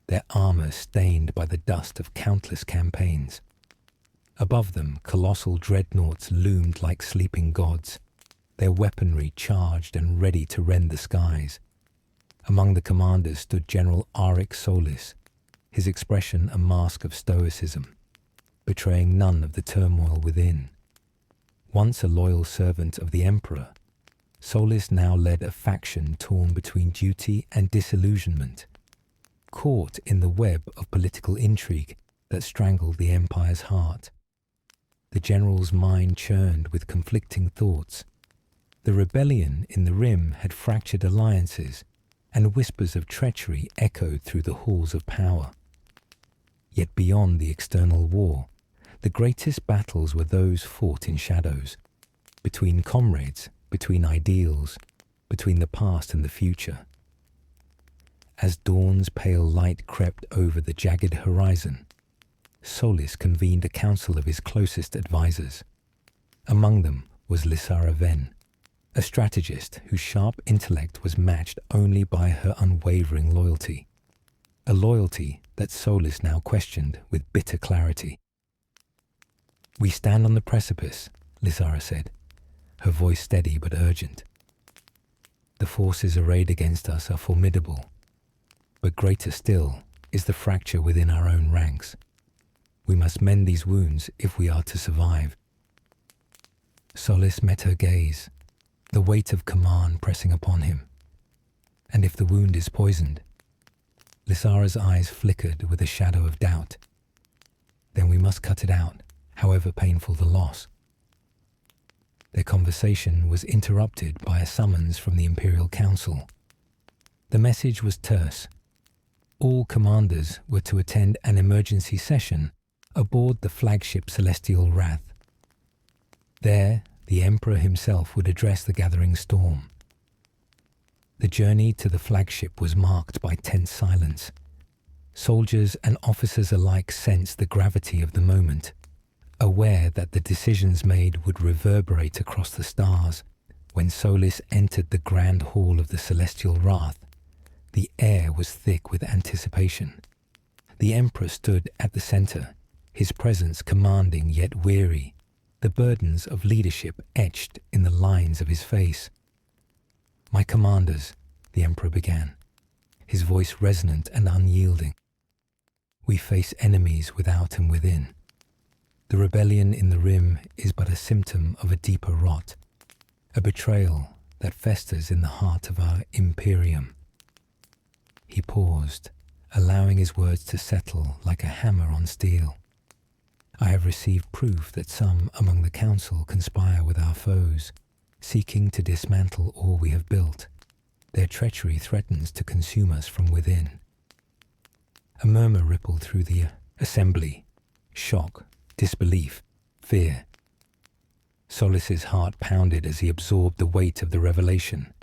their armor stained by the dust of countless campaigns. Above them, colossal dreadnoughts loomed like sleeping gods, their weaponry charged and ready to rend the skies. Among the commanders stood General Arik Solis, his expression a mask of stoicism, betraying none of the turmoil within. Once a loyal servant of the Emperor, Solis now led a faction torn between duty and disillusionment, caught in the web of political intrigue that strangled the Empire's heart. The general's mind churned with conflicting thoughts. The rebellion in the Rim had fractured alliances, and whispers of treachery echoed through the halls of power. Yet beyond the external war, the greatest battles were those fought in shadows, between comrades, between ideals, between the past and the future. As dawn's pale light crept over the jagged horizon, Solis convened a council of his closest advisors. Among them was Lysara Ven, a strategist whose sharp intellect was matched only by her unwavering loyalty, a loyalty that Solis now questioned with bitter clarity. "We stand on the precipice," Lysara said, her voice steady but urgent. "The forces arrayed against us are formidable, but greater still is the fracture within our own ranks. We must mend these wounds if we are to survive." Solis met her gaze, the weight of command pressing upon him. "And if the wound is poisoned?" Lysara's eyes flickered with a shadow of doubt. "Then we must cut it out, however painful the loss." Their conversation was interrupted by a summons from the Imperial Council. The message was terse. All commanders were to attend an emergency session aboard the flagship Celestial Wrath. There, the Emperor himself would address the gathering storm. The journey to the flagship was marked by tense silence. Soldiers and officers alike sensed the gravity of the moment, aware that the decisions made would reverberate across the stars. When Solis entered the grand hall of the Celestial Wrath, the air was thick with anticipation. The Emperor stood at the center, his presence commanding yet weary, the burdens of leadership etched in the lines of his face. "My commanders," the Emperor began, his voice resonant and unyielding. "We face enemies without and within. The rebellion in the Rim is but a symptom of a deeper rot, a betrayal that festers in the heart of our Imperium." He paused, allowing his words to settle like a hammer on steel. "I have received proof that some among the Council conspire with our foes, seeking to dismantle all we have built. Their treachery threatens to consume us from within." A murmur rippled through the assembly. Shock, disbelief, fear. Solis's heart pounded as he absorbed the weight of the revelation.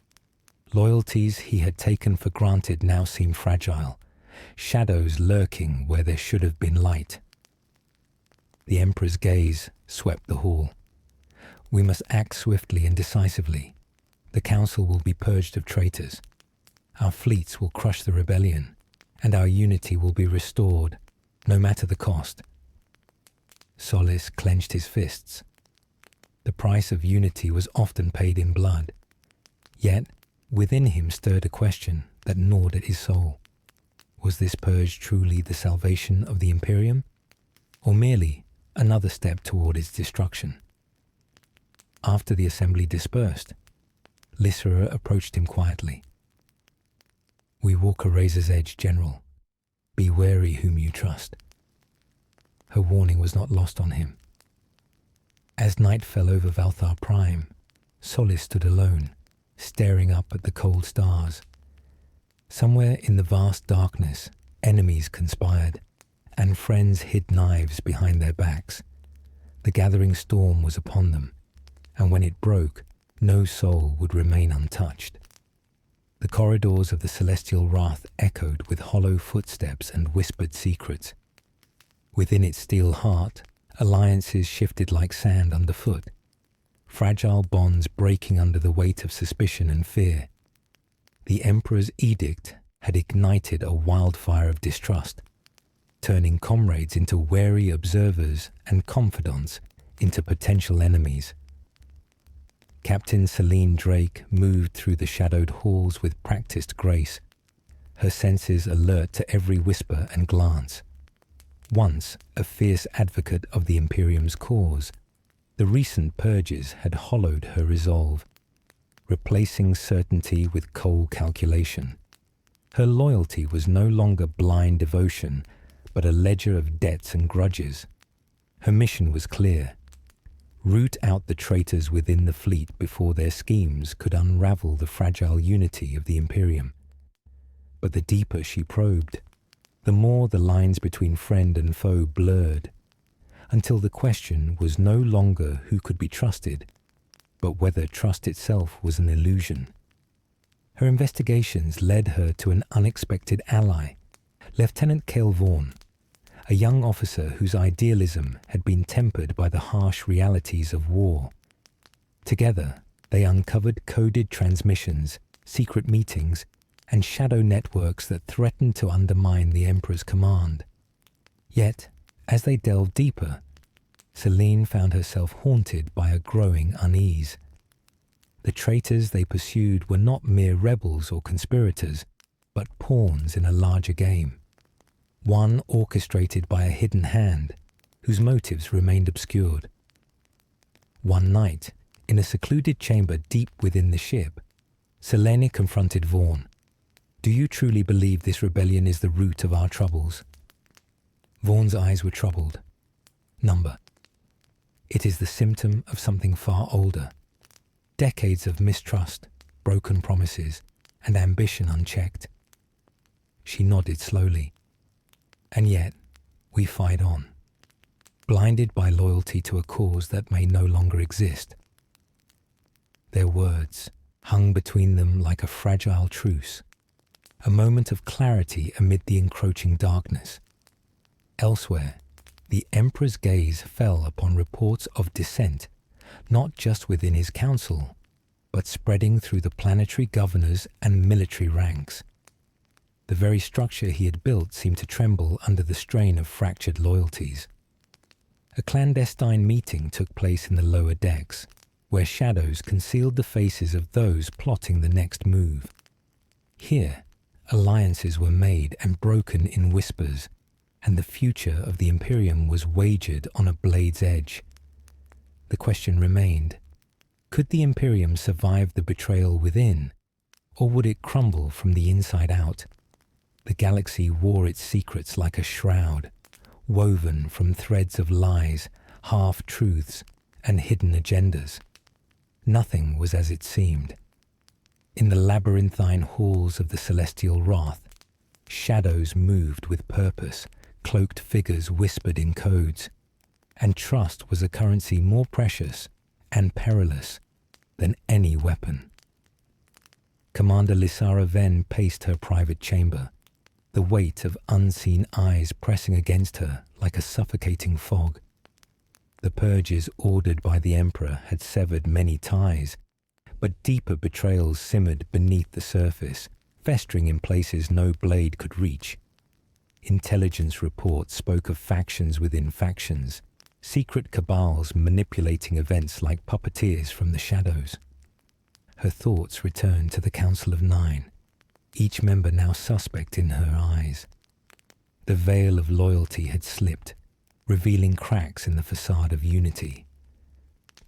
Loyalties he had taken for granted now seemed fragile, shadows lurking where there should have been light. The Emperor's gaze swept the hall. "We must act swiftly and decisively. The Council will be purged of traitors. Our fleets will crush the rebellion, and our unity will be restored, no matter the cost." Solis clenched his fists. The price of unity was often paid in blood. Yet, within him stirred a question that gnawed at his soul. Was this purge truly the salvation of the Imperium, or merely another step toward its destruction? After the assembly dispersed, Lysera approached him quietly. "We walk a razor's edge, General. Be wary whom you trust." Her warning was not lost on him. As night fell over Valthar Prime, Solis stood alone, staring up at the cold stars. Somewhere in the vast darkness, enemies conspired, and friends hid knives behind their backs. The gathering storm was upon them, and when it broke, no soul would remain untouched. The corridors of the celestial wrath echoed with hollow footsteps and whispered secrets. Within its steel heart, alliances shifted like sand underfoot, fragile bonds breaking under the weight of suspicion and fear. The Emperor's edict had ignited a wildfire of distrust, turning comrades into wary observers and confidants into potential enemies. Captain Celine Drake moved through the shadowed halls with practiced grace, her senses alert to every whisper and glance. Once a fierce advocate of the Imperium's cause, the recent purges had hollowed her resolve, replacing certainty with cold calculation. Her loyalty was no longer blind devotion, but a ledger of debts and grudges. Her mission was clear: root out the traitors within the fleet before their schemes could unravel the fragile unity of the Imperium. But the deeper she probed, the more the lines between friend and foe blurred, until the question was no longer who could be trusted, but whether trust itself was an illusion. Her investigations led her to an unexpected ally, Lieutenant Cale Vaughn, a young officer whose idealism had been tempered by the harsh realities of war. Together, they uncovered coded transmissions, secret meetings, and shadow networks that threatened to undermine the Emperor's command. Yet, as they delved deeper, Celine found herself haunted by a growing unease. The traitors they pursued were not mere rebels or conspirators, but pawns in a larger game, one orchestrated by a hidden hand whose motives remained obscured. One night, in a secluded chamber deep within the ship, Selene confronted Vaughn. "Do you truly believe this rebellion is the root of our troubles?" Vaughn's eyes were troubled. "Number. It is the symptom of something far older. Decades of mistrust, broken promises, and ambition unchecked." She nodded slowly. "And yet, we fight on, blinded by loyalty to a cause that may no longer exist." Their words hung between them like a fragile truce, a moment of clarity amid the encroaching darkness. Elsewhere, the Emperor's gaze fell upon reports of dissent, not just within his council, but spreading through the planetary governors and military ranks. The very structure he had built seemed to tremble under the strain of fractured loyalties. A clandestine meeting took place in the lower decks, where shadows concealed the faces of those plotting the next move. Here, alliances were made and broken in whispers, and the future of the Imperium was wagered on a blade's edge. The question remained, could the Imperium survive the betrayal within, or would it crumble from the inside out? The galaxy wore its secrets like a shroud, woven from threads of lies, half-truths, and hidden agendas. Nothing was as it seemed. In the labyrinthine halls of the celestial wrath, shadows moved with purpose, cloaked figures whispered in codes, and trust was a currency more precious and perilous than any weapon. Commander Lysara Ven paced her private chamber, the weight of unseen eyes pressing against her like a suffocating fog. The purges ordered by the Emperor had severed many ties, but deeper betrayals simmered beneath the surface, festering in places no blade could reach. Intelligence reports spoke of factions within factions, secret cabals manipulating events like puppeteers from the shadows. Her thoughts returned to the Council of Nine, each member now suspect in her eyes. The veil of loyalty had slipped, revealing cracks in the facade of unity.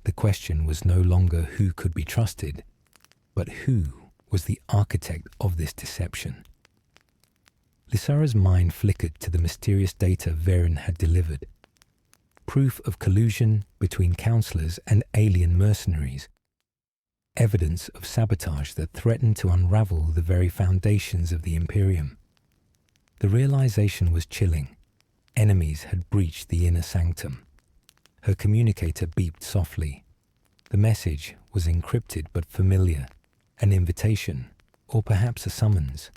The question was no longer who could be trusted, but who was the architect of this deception. Lysara's mind flickered to the mysterious data Varen had delivered. Proof of collusion between counselors and alien mercenaries. Evidence of sabotage that threatened to unravel the very foundations of the Imperium. The realization was chilling. Enemies had breached the inner sanctum. Her communicator beeped softly. The message was encrypted but familiar, an invitation, or perhaps a summons.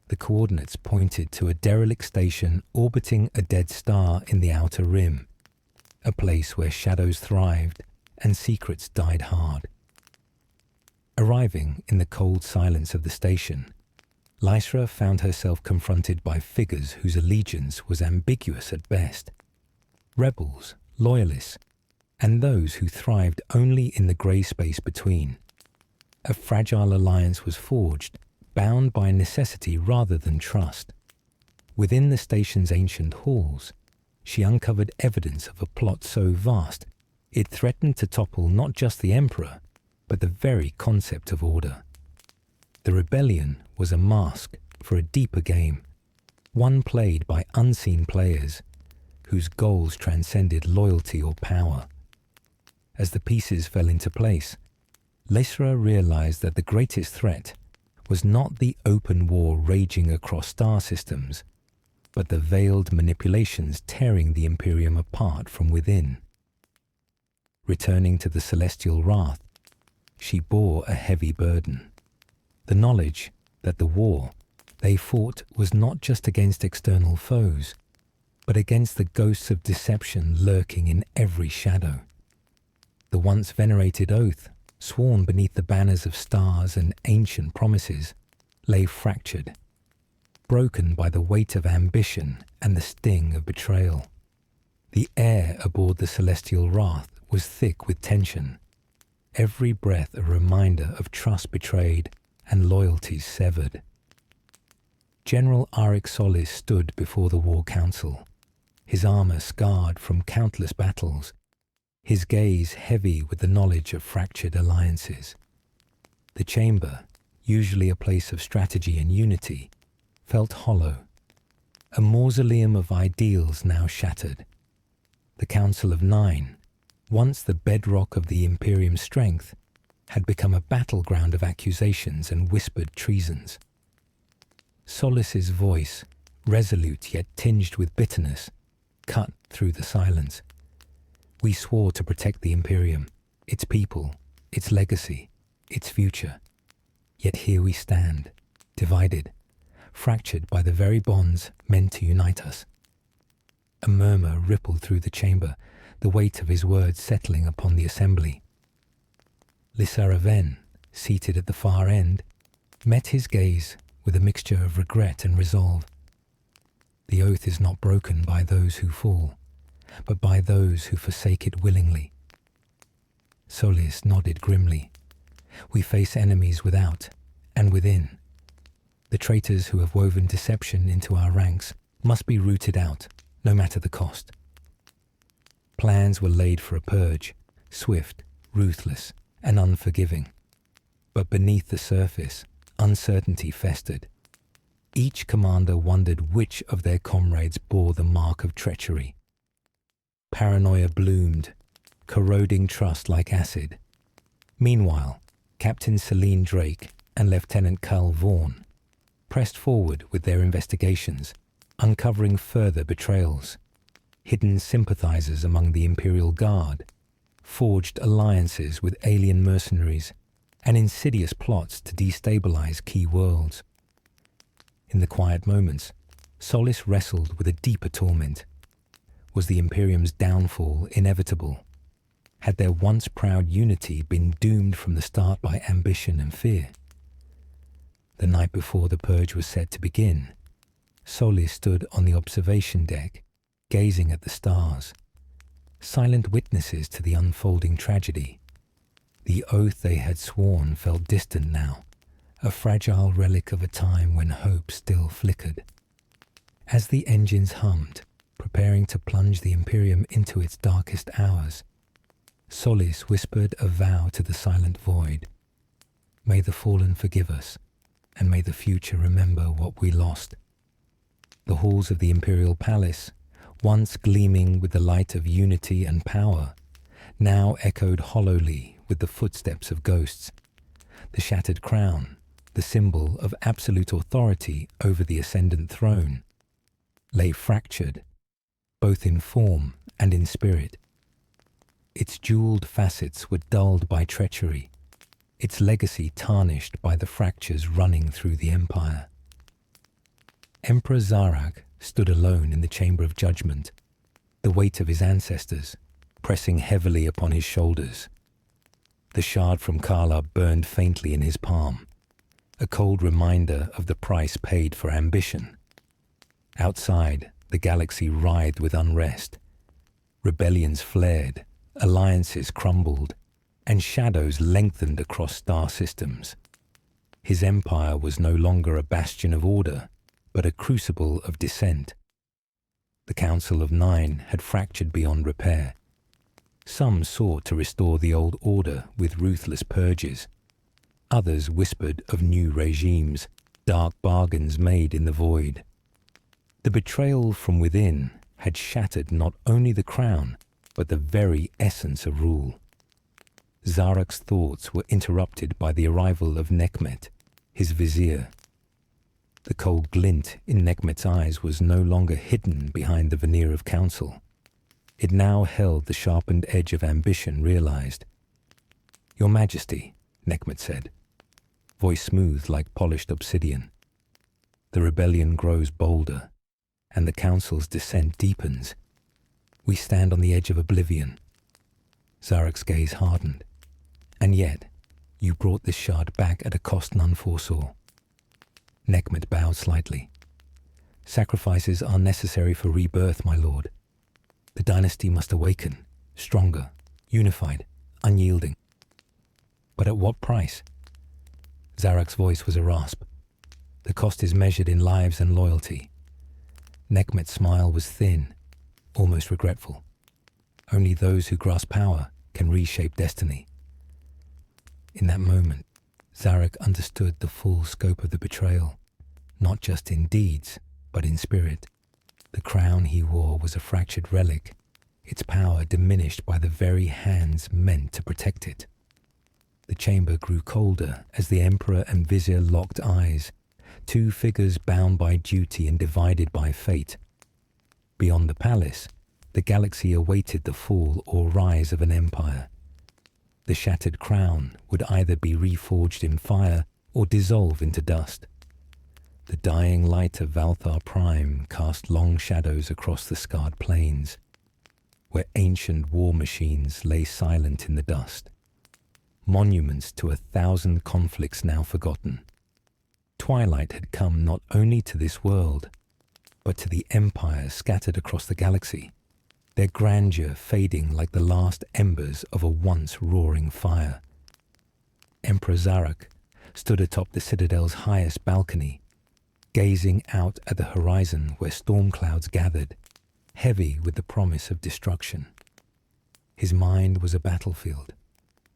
The coordinates pointed to a derelict station orbiting a dead star in the outer rim, a place where shadows thrived and secrets died hard. Arriving in the cold silence of the station, Lysra found herself confronted by figures whose allegiance was ambiguous at best. Rebels, loyalists, and those who thrived only in the grey space between. A fragile alliance was forged, bound by necessity rather than trust. Within the station's ancient halls, she uncovered evidence of a plot so vast it threatened to topple not just the Emperor, but the very concept of order. The rebellion was a mask for a deeper game, one played by unseen players whose goals transcended loyalty or power. As the pieces fell into place, Lysra realized that the greatest threat was not the open war raging across star systems, but the veiled manipulations tearing the Imperium apart from within. Returning to the celestial wrath, she bore a heavy burden. The knowledge that the war they fought was not just against external foes, but against the ghosts of deception lurking in every shadow. The once venerated oath, sworn beneath the banners of stars and ancient promises, lay fractured, broken by the weight of ambition and the sting of betrayal. The air aboard the celestial wrath was thick with tension, every breath a reminder of trust betrayed and loyalties severed. General Arik Solis stood before the War Council, his armor scarred from countless battles, his gaze heavy with the knowledge of fractured alliances. The chamber, usually a place of strategy and unity, felt hollow, a mausoleum of ideals now shattered. The Council of Nine, once the bedrock of the Imperium's strength, had become a battleground of accusations and whispered treasons. Solis's voice, resolute yet tinged with bitterness, cut through the silence. We swore to protect the Imperium, its people, its legacy, its future. Yet here we stand, divided, fractured by the very bonds meant to unite us. A murmur rippled through the chamber, the weight of his words settling upon the assembly. Lysara Ven, seated at the far end, met his gaze with a mixture of regret and resolve. The oath is not broken by those who fall, but by those who forsake it willingly. Solis nodded grimly. We face enemies without and within. The traitors who have woven deception into our ranks must be rooted out, no matter the cost. Plans were laid for a purge, swift, ruthless, and unforgiving. But beneath the surface, uncertainty festered. Each commander wondered which of their comrades bore the mark of treachery. Paranoia bloomed, corroding trust like acid. Meanwhile, Captain Celine Drake and Lieutenant Carl Vaughan pressed forward with their investigations, uncovering further betrayals. Hidden sympathizers among the Imperial Guard, forged alliances with alien mercenaries, and insidious plots to destabilize key worlds. In the quiet moments, Solis wrestled with a deeper torment. Was the Imperium's downfall inevitable? Had their once proud unity been doomed from the start by ambition and fear? The night before the purge was set to begin, Solis stood on the observation deck, gazing at the stars, silent witnesses to the unfolding tragedy. The oath they had sworn felt distant now, a fragile relic of a time when hope still flickered. As the engines hummed, preparing to plunge the Imperium into its darkest hours, Solis whispered a vow to the silent void. May the fallen forgive us, and may the future remember what we lost. The halls of the Imperial Palace, once gleaming with the light of unity and power, now echoed hollowly with the footsteps of ghosts. The shattered crown, the symbol of absolute authority over the ascendant throne, lay fractured, both in form and in spirit. Its jeweled facets were dulled by treachery, its legacy tarnished by the fractures running through the empire. Emperor Zarak stood alone in the chamber of judgment, the weight of his ancestors pressing heavily upon his shoulders. The shard from Kala burned faintly in his palm, a cold reminder of the price paid for ambition. Outside, the galaxy writhed with unrest. Rebellions flared, alliances crumbled, and shadows lengthened across star systems. His empire was no longer a bastion of order, but a crucible of dissent. The Council of Nine had fractured beyond repair. Some sought to restore the old order with ruthless purges. Others whispered of new regimes, dark bargains made in the void. The betrayal from within had shattered not only the crown, but the very essence of rule. Zarak's thoughts were interrupted by the arrival of Nekmet, his vizier. The cold glint in Nekmet's eyes was no longer hidden behind the veneer of counsel. It now held the sharpened edge of ambition realized. "Your Majesty," Nekmet said, voice smooth like polished obsidian. "The rebellion grows bolder, and the Council's dissent deepens. We stand on the edge of oblivion." Zarak's gaze hardened. "And yet, you brought this shard back at a cost none foresaw." Nekmet bowed slightly. "Sacrifices are necessary for rebirth, my lord. The dynasty must awaken, stronger, unified, unyielding. But at what price?" Zarak's voice was a rasp. "The cost is measured in lives and loyalty." Nekmet's smile was thin, almost regretful. Only those who grasp power can reshape destiny. In that moment, Zarak understood the full scope of the betrayal, not just in deeds, but in spirit. The crown he wore was a fractured relic, its power diminished by the very hands meant to protect it. The chamber grew colder as the Emperor and Vizier locked eyes, two figures bound by duty and divided by fate. Beyond the palace, the galaxy awaited the fall or rise of an empire. The shattered crown would either be reforged in fire or dissolve into dust. The dying light of Valthar Prime cast long shadows across the scarred plains, where ancient war machines lay silent in the dust, monuments to 1,000 conflicts now forgotten. Twilight had come not only to this world, but to the empires scattered across the galaxy, their grandeur fading like the last embers of a once roaring fire. Emperor Zarak stood atop the citadel's highest balcony, gazing out at the horizon where storm clouds gathered, heavy with the promise of destruction. His mind was a battlefield,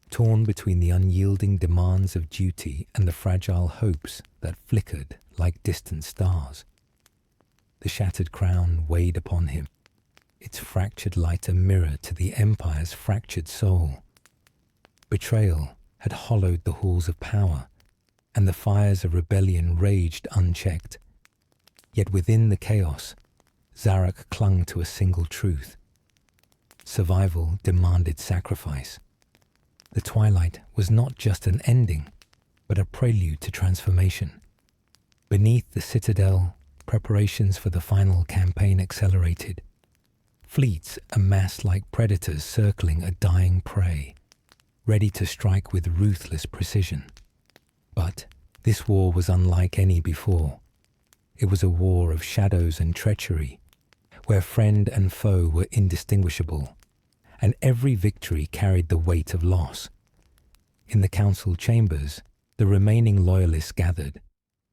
torn between the unyielding demands of duty and the fragile hopes that flickered like distant stars. The shattered crown weighed upon him, its fractured light a mirror to the Empire's fractured soul. Betrayal had hollowed the halls of power, and the fires of rebellion raged unchecked. Yet within the chaos, Zarak clung to a single truth. Survival demanded sacrifice. The twilight was not just an ending, but a prelude to transformation. Beneath the citadel, preparations for the final campaign accelerated. Fleets amassed like predators circling a dying prey, ready to strike with ruthless precision. But this war was unlike any before. It was a war of shadows and treachery, where friend and foe were indistinguishable, and every victory carried the weight of loss. In the council chambers, the remaining loyalists gathered,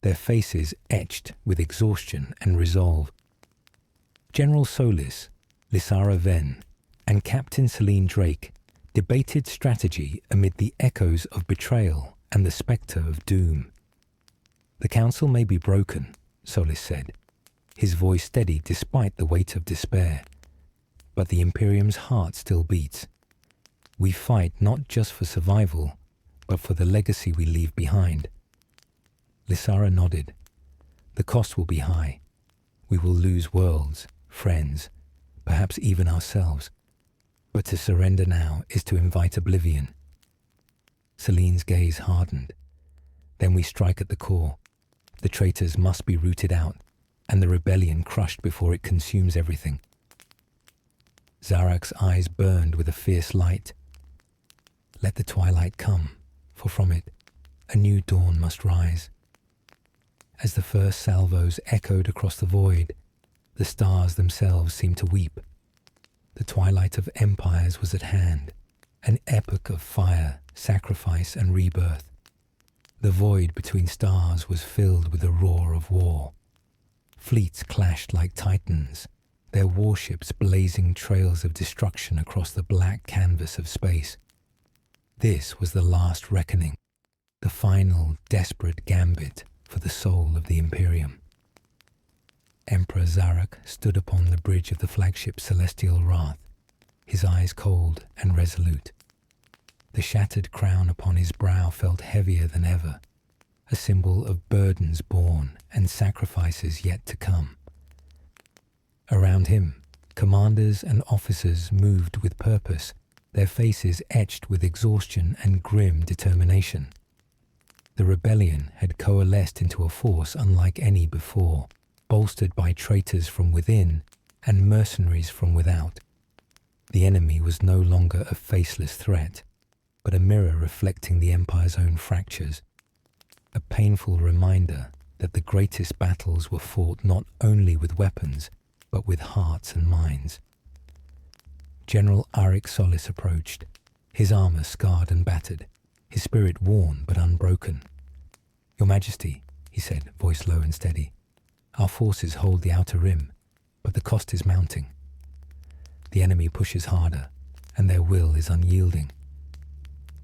their faces etched with exhaustion and resolve. General Solis, Lysara Ven, and Captain Celine Drake debated strategy amid the echoes of betrayal and the spectre of doom. "The council may be broken," Solis said, his voice steady despite the weight of despair, "but the Imperium's heart still beats. We fight not just for survival, but for the legacy we leave behind." Lysara nodded. "The cost will be high. We will lose worlds, friends, perhaps even ourselves. But to surrender now is to invite oblivion." Celine's gaze hardened. "Then we strike at the core. The traitors must be rooted out, and the rebellion crushed before it consumes everything." Zarak's eyes burned with a fierce light. "Let the twilight come, for from it a new dawn must rise." As the first salvos echoed across the void, the stars themselves seemed to weep. The twilight of empires was at hand, an epoch of fire, sacrifice, and rebirth. The void between stars was filled with the roar of war. Fleets clashed like titans, their warships blazing trails of destruction across the black canvas of space. This was the last reckoning, the final desperate gambit for the soul of the Imperium. Emperor Zarak stood upon the bridge of the flagship Celestial Wrath, his eyes cold and resolute. The shattered crown upon his brow felt heavier than ever, a symbol of burdens borne and sacrifices yet to come. Around him, commanders and officers moved with purpose, their faces etched with exhaustion and grim determination. The rebellion had coalesced into a force unlike any before, bolstered by traitors from within and mercenaries from without. The enemy was no longer a faceless threat, but a mirror reflecting the Empire's own fractures, a painful reminder that the greatest battles were fought not only with weapons, but with hearts and minds. General Arik Solis approached, his armor scarred and battered, his spirit worn but unbroken. "Your Majesty," he said, voice low and steady, "our forces hold the outer rim, but the cost is mounting. The enemy pushes harder, and their will is unyielding."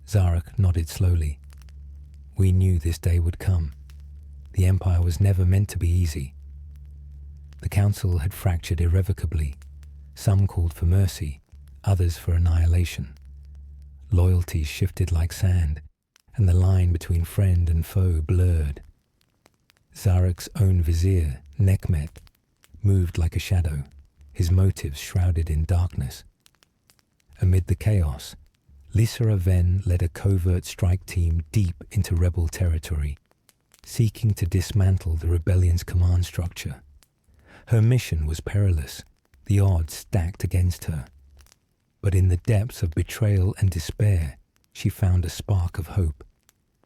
Zarak nodded slowly. "We knew this day would come. The Empire was never meant to be easy." The Council had fractured irrevocably. Some called for mercy, others for annihilation. Loyalties shifted like sand, and the line between friend and foe blurred. Zarak's own vizier, Nekmet, moved like a shadow, his motives shrouded in darkness. Amid the chaos, Lysara Ven led a covert strike team deep into rebel territory, seeking to dismantle the rebellion's command structure. Her mission was perilous, the odds stacked against her. But in the depths of betrayal and despair, she found a spark of hope,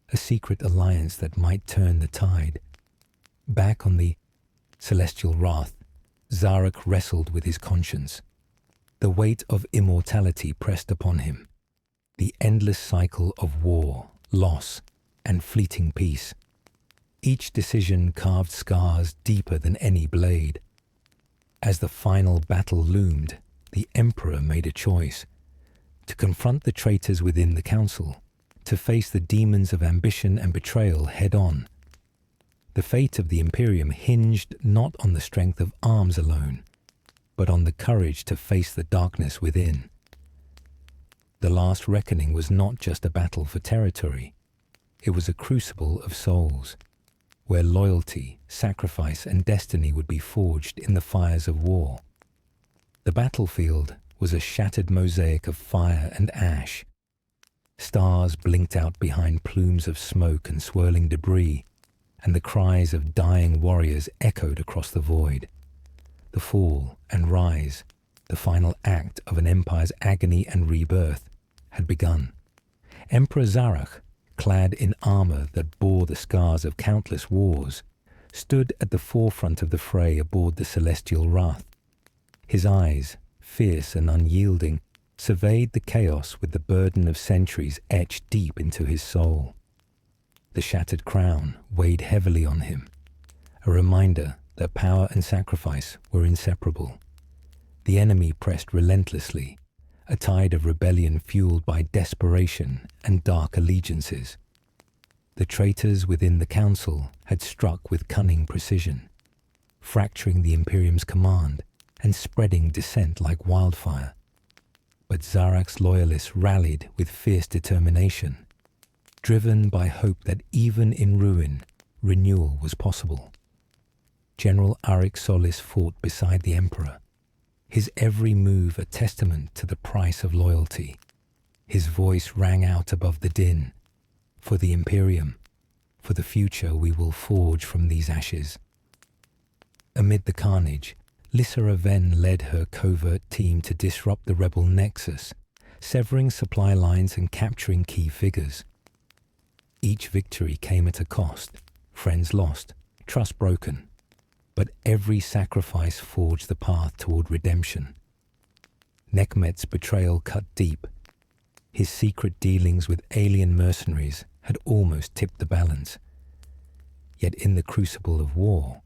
a secret alliance that might turn the tide. Back on the Celestial Wrath, Zarak wrestled with his conscience. The weight of immortality pressed upon him. The endless cycle of war, loss, and fleeting peace. Each decision carved scars deeper than any blade. As the final battle loomed, the Emperor made a choice: to confront the traitors within the council, to face the demons of ambition and betrayal head-on. The fate of the Imperium hinged not on the strength of arms alone, but on the courage to face the darkness within. The last reckoning was not just a battle for territory. It was a crucible of souls, where loyalty, sacrifice, and destiny would be forged in the fires of war. The battlefield was a shattered mosaic of fire and ash. Stars blinked out behind plumes of smoke and swirling debris, and the cries of dying warriors echoed across the void. The fall and rise, the final act of an empire's agony and rebirth, had begun. Emperor Zarach, clad in armor that bore the scars of countless wars, stood at the forefront of the fray aboard the celestial wrath. His eyes, fierce and unyielding, surveyed the chaos with the burden of centuries etched deep into his soul. The shattered crown weighed heavily on him, a reminder that power and sacrifice were inseparable. The enemy pressed relentlessly, a tide of rebellion fueled by desperation and dark allegiances. The traitors within the council had struck with cunning precision, fracturing the Imperium's command and spreading dissent like wildfire. But Zarach's loyalists rallied with fierce determination, driven by hope that even in ruin, renewal was possible. General Arik Solis fought beside the Emperor, his every move a testament to the price of loyalty. His voice rang out above the din: "For the Imperium, for the future we will forge from these ashes." Amid the carnage, Lysera Ven led her covert team to disrupt the rebel nexus, severing supply lines and capturing key figures. Each victory came at a cost: friends lost, trust broken. But every sacrifice forged the path toward redemption. Nekmet's betrayal cut deep. His secret dealings with alien mercenaries had almost tipped the balance. Yet in the crucible of war,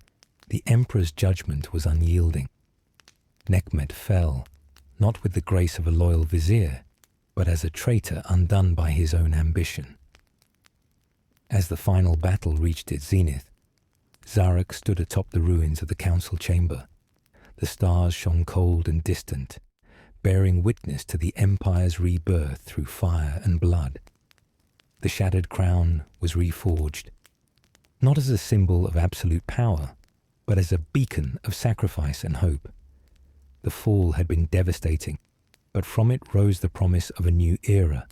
the Emperor's judgment was unyielding. Nekmet fell, not with the grace of a loyal vizier, but as a traitor undone by his own ambition. As the final battle reached its zenith, Zarach stood atop the ruins of the council chamber. The stars shone cold and distant, bearing witness to the Empire's rebirth through fire and blood. The shattered crown was reforged, not as a symbol of absolute power, but as a beacon of sacrifice and hope. The fall had been devastating, but from it rose the promise of a new era,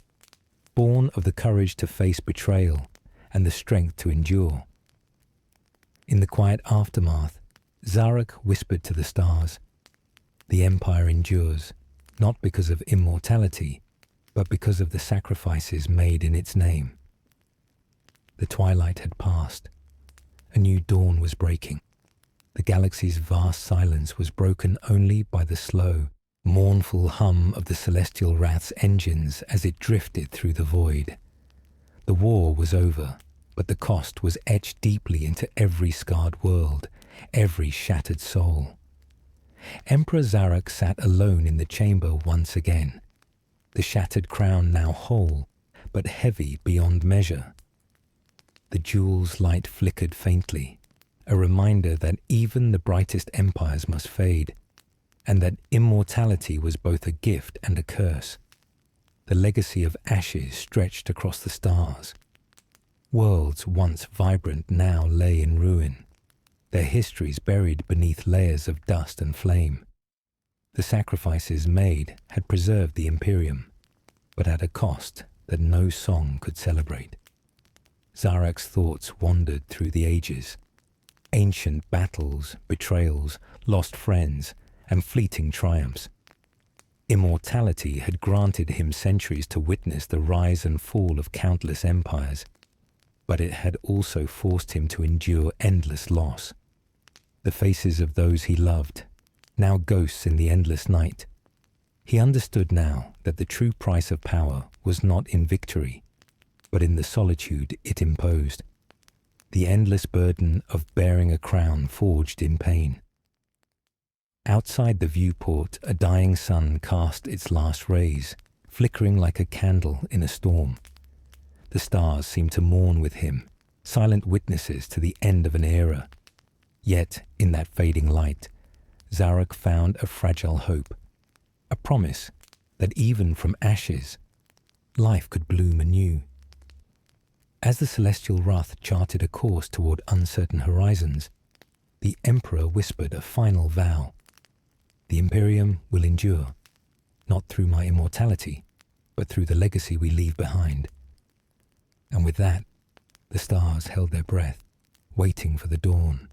born of the courage to face betrayal and the strength to endure. In the quiet aftermath, Zarach whispered to the stars, "The Empire endures, not because of immortality, but because of the sacrifices made in its name." The twilight had passed. A new dawn was breaking. The galaxy's vast silence was broken only by the slow, mournful hum of the celestial wrath's engines as it drifted through the void. The war was over, but the cost was etched deeply into every scarred world, every shattered soul. Emperor Zarach sat alone in the chamber once again, the shattered crown now whole, but heavy beyond measure. The jewel's light flickered faintly, a reminder that even the brightest empires must fade, and that immortality was both a gift and a curse. The legacy of ashes stretched across the stars. Worlds once vibrant now lay in ruin, their histories buried beneath layers of dust and flame. The sacrifices made had preserved the Imperium, but at a cost that no song could celebrate. Zarach's thoughts wandered through the ages. Ancient battles, betrayals, lost friends, and fleeting triumphs. Immortality had granted him centuries to witness the rise and fall of countless empires, but it had also forced him to endure endless loss. The faces of those he loved, now ghosts in the endless night. He understood now that the true price of power was not in victory, but in the solitude it imposed, the endless burden of bearing a crown forged in pain. Outside the viewport, a dying sun cast its last rays, flickering like a candle in a storm. The stars seemed to mourn with him, silent witnesses to the end of an era. Yet, in that fading light, Zarek found a fragile hope, a promise that even from ashes, life could bloom anew. As the celestial wrath charted a course toward uncertain horizons, the Emperor whispered a final vow. The Imperium will endure, not through my immortality, but through the legacy we leave behind. And with that, the stars held their breath, waiting for the dawn.